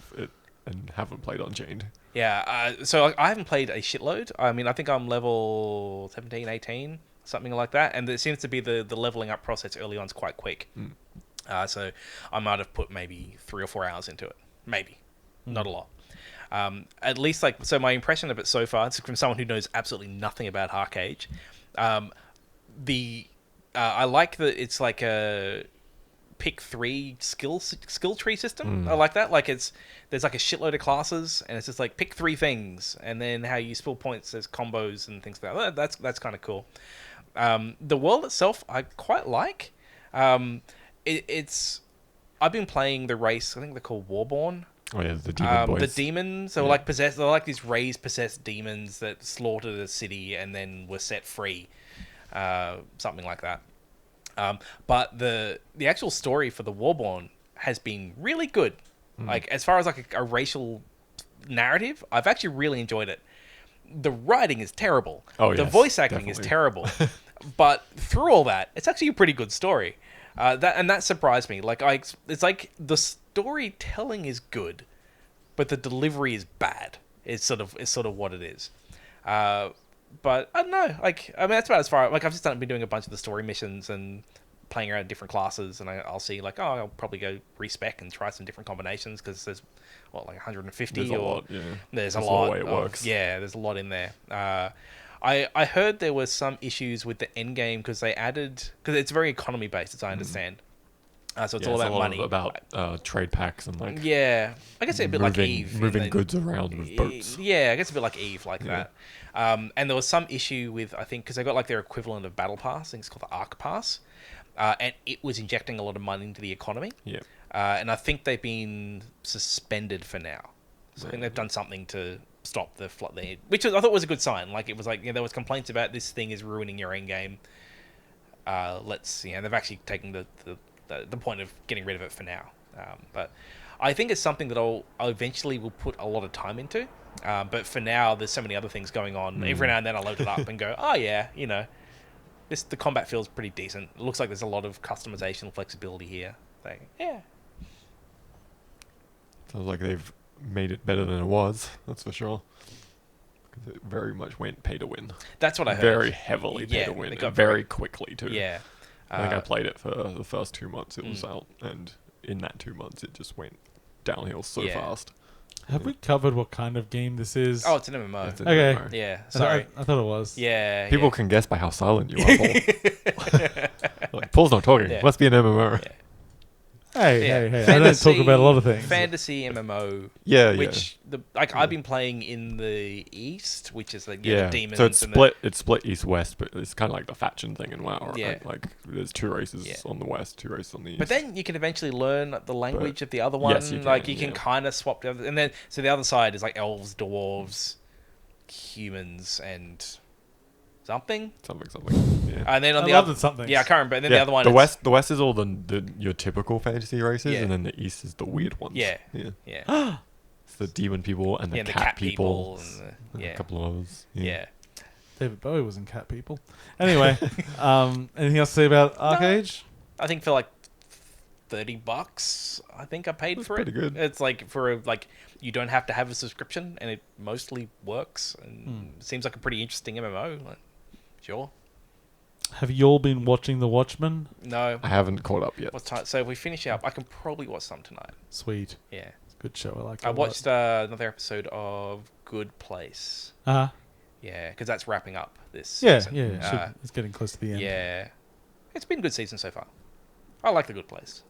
and haven't played Unchained. Yeah. So I haven't played a shitload. I mean, I think I'm level 17, 18. Something like that, and it seems to be the leveling up process early on is quite quick. So I might have put maybe 3 or 4 hours into it, maybe not a lot. At least so my impression of it so far, it's from someone who knows absolutely nothing about ArcheAge. I like that it's like a pick 3 skill tree system. I like that. Like there's like a shitload of classes, and it's just like pick 3 things, and then how you spill points as combos and things like that. That's kind of cool. The world itself, I quite like. It's I've been playing the race. I think they're called Warborn. Oh yeah, the demon boys. The demons. They're like possessed. They're like these possessed demons that slaughtered a city and then were set free. Something like that. But the actual story for the Warborn has been really good. Like as far as like a racial narrative, I've actually really enjoyed it. The writing is terrible. The voice acting is terrible. But through all that, it's actually a pretty good story. That surprised me. It's like the storytelling is good, but the delivery is bad. It's sort of what it is. But I don't know. That's about as far. I've just been doing a bunch of the story missions and playing around different classes, and I'll see I'll probably go respec and try some different combinations because there's 150 there's a lot. Yeah. There's That's a lot. the way it works. Yeah, there's a lot in there. I heard there was some issues with the end game because it's very economy based, as I understand. So it's all about money, about trade packs and I guess a bit like Eve, moving goods around with boats. Yeah, I guess a bit like Eve, that. And there was some issue with because they got their equivalent of Battle Pass. I think it's called the Arc Pass, and it was injecting a lot of money into the economy. Yeah. And I think they've been suspended for now. So I think they've done something to stop the flood there, which I thought was a good sign. It was there was complaints about this thing is ruining your end game. They've actually taken the point of getting rid of it for now. But I think it's something that I'll eventually will put a lot of time into. But for now, there's so many other things going on. Every now and then I load it up and go, oh yeah, the combat feels pretty decent. It looks like there's a lot of customization flexibility here. Yeah. Sounds like they've made it better than it was. That's for sure. Because it very much went pay to win. That's what I heard. Very heavily pay to win. And very quickly too. Yeah. I think I played it for the first 2 months it was out, and in that 2 months it just went downhill so fast. Have we covered what kind of game this is? Oh, it's an MMO. It's an Okay. MMO. Yeah, sorry. I thought it was. Yeah. People can guess by how silent you are, Paul. Paul's not talking. Yeah. Must be an MMO. Yeah. Hey. I don't talk about a lot of things. Fantasy MMO. Which I've been playing in the East, which is the demons. So it's split east-west, but it's kind of like the faction thing in WoW, right? Yeah. There's 2 races on the west, 2 races on the east. But then you can eventually learn the language of the other one. Yes, you can, you can kind of swap the other, and then so the other side is elves, dwarves, humans, and something. Yeah. And then on I the love other the something. Yeah, I can't remember. And then the other one. The west is all your typical fantasy races, and then the east is the weird ones. Yeah. It's the demon people and the cat people. And a couple of others. Yeah. David Bowie was in Cat People. Anyway, anything else to say about ArcheAge? I think for $30, I think I paid for it. Pretty good. It's you don't have to have a subscription, and it mostly works. And seems like a pretty interesting MMO. Sure. Have you all been watching The Watchmen? No. I haven't caught up yet. What time? So if we finish up, I can probably watch some tonight. Sweet. Yeah. It's a good show. I like it. I watched another episode of Good Place. Uh-huh. Yeah, because that's wrapping up this Yeah, season. it's getting close to the end. Yeah. It's been a good season so far. I like The Good Place.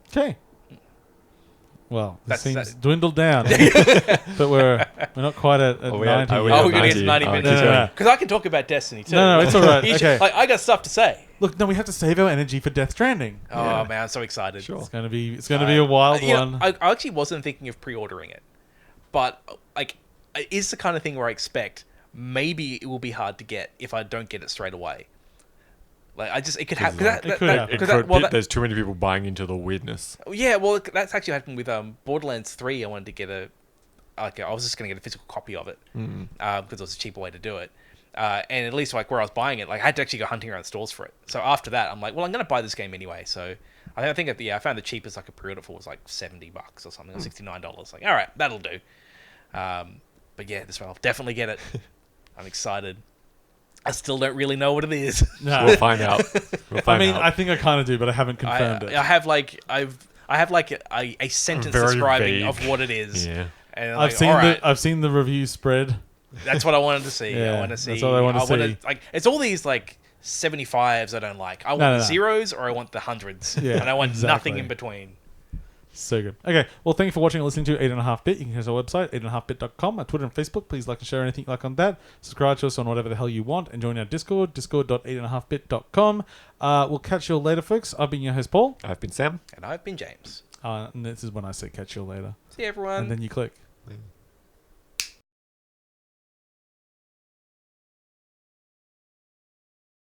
Okay. Well, this That's seems dwindled down. But we're not quite at 90 yet. We're going to get to 90 minutes. No. Because I can talk about Destiny too. No, it's all right. Okay. I got stuff to say. Look, no, we have to save our energy for Death Stranding. Oh man, I'm so excited. Sure. It's going to be a wild one. I actually wasn't thinking of pre-ordering it, but it is the kind of thing where I expect maybe it will be hard to get if I don't get it straight away. It could happen. There's too many people buying into the weirdness. Yeah, well, that's actually happened with Borderlands 3. I wanted to get I was just going to get a physical copy of it because it was a cheaper way to do it. And at least where I was buying it, I had to actually go hunting around stores for it. So after that, I'm like, well, I'm going to buy this game anyway. So I think I found the cheapest I could pre-order for was $70 or something, or $69. All right, that'll do. But yeah, this one I'll definitely get it. I'm excited. I still don't really know what it is. No. We'll find out. I think I kind of do, but I haven't confirmed it. I have a sentence Very describing vague. of what it is. Yeah. And I've seen the review spread. That's what I wanted to see. Yeah, I want to see. that's what I want to see. Like, it's all these like 75s I don't like. I want the zeros or I want the hundreds. Yeah, and I want exactly. nothing in between. So good. Okay, well, thank you for watching and listening to 8.5bit. You can go to our website, 8.5bit.com, our Twitter and Facebook. Please like and share anything you like on that. Subscribe to us on whatever the hell you want, and join our Discord, discord.8.5bit.com. We'll catch you all later, folks. I've been your host, Paul. I've been Sam. And I've been James. And this is when I say catch you all later. See you, everyone. And then you click. Yeah.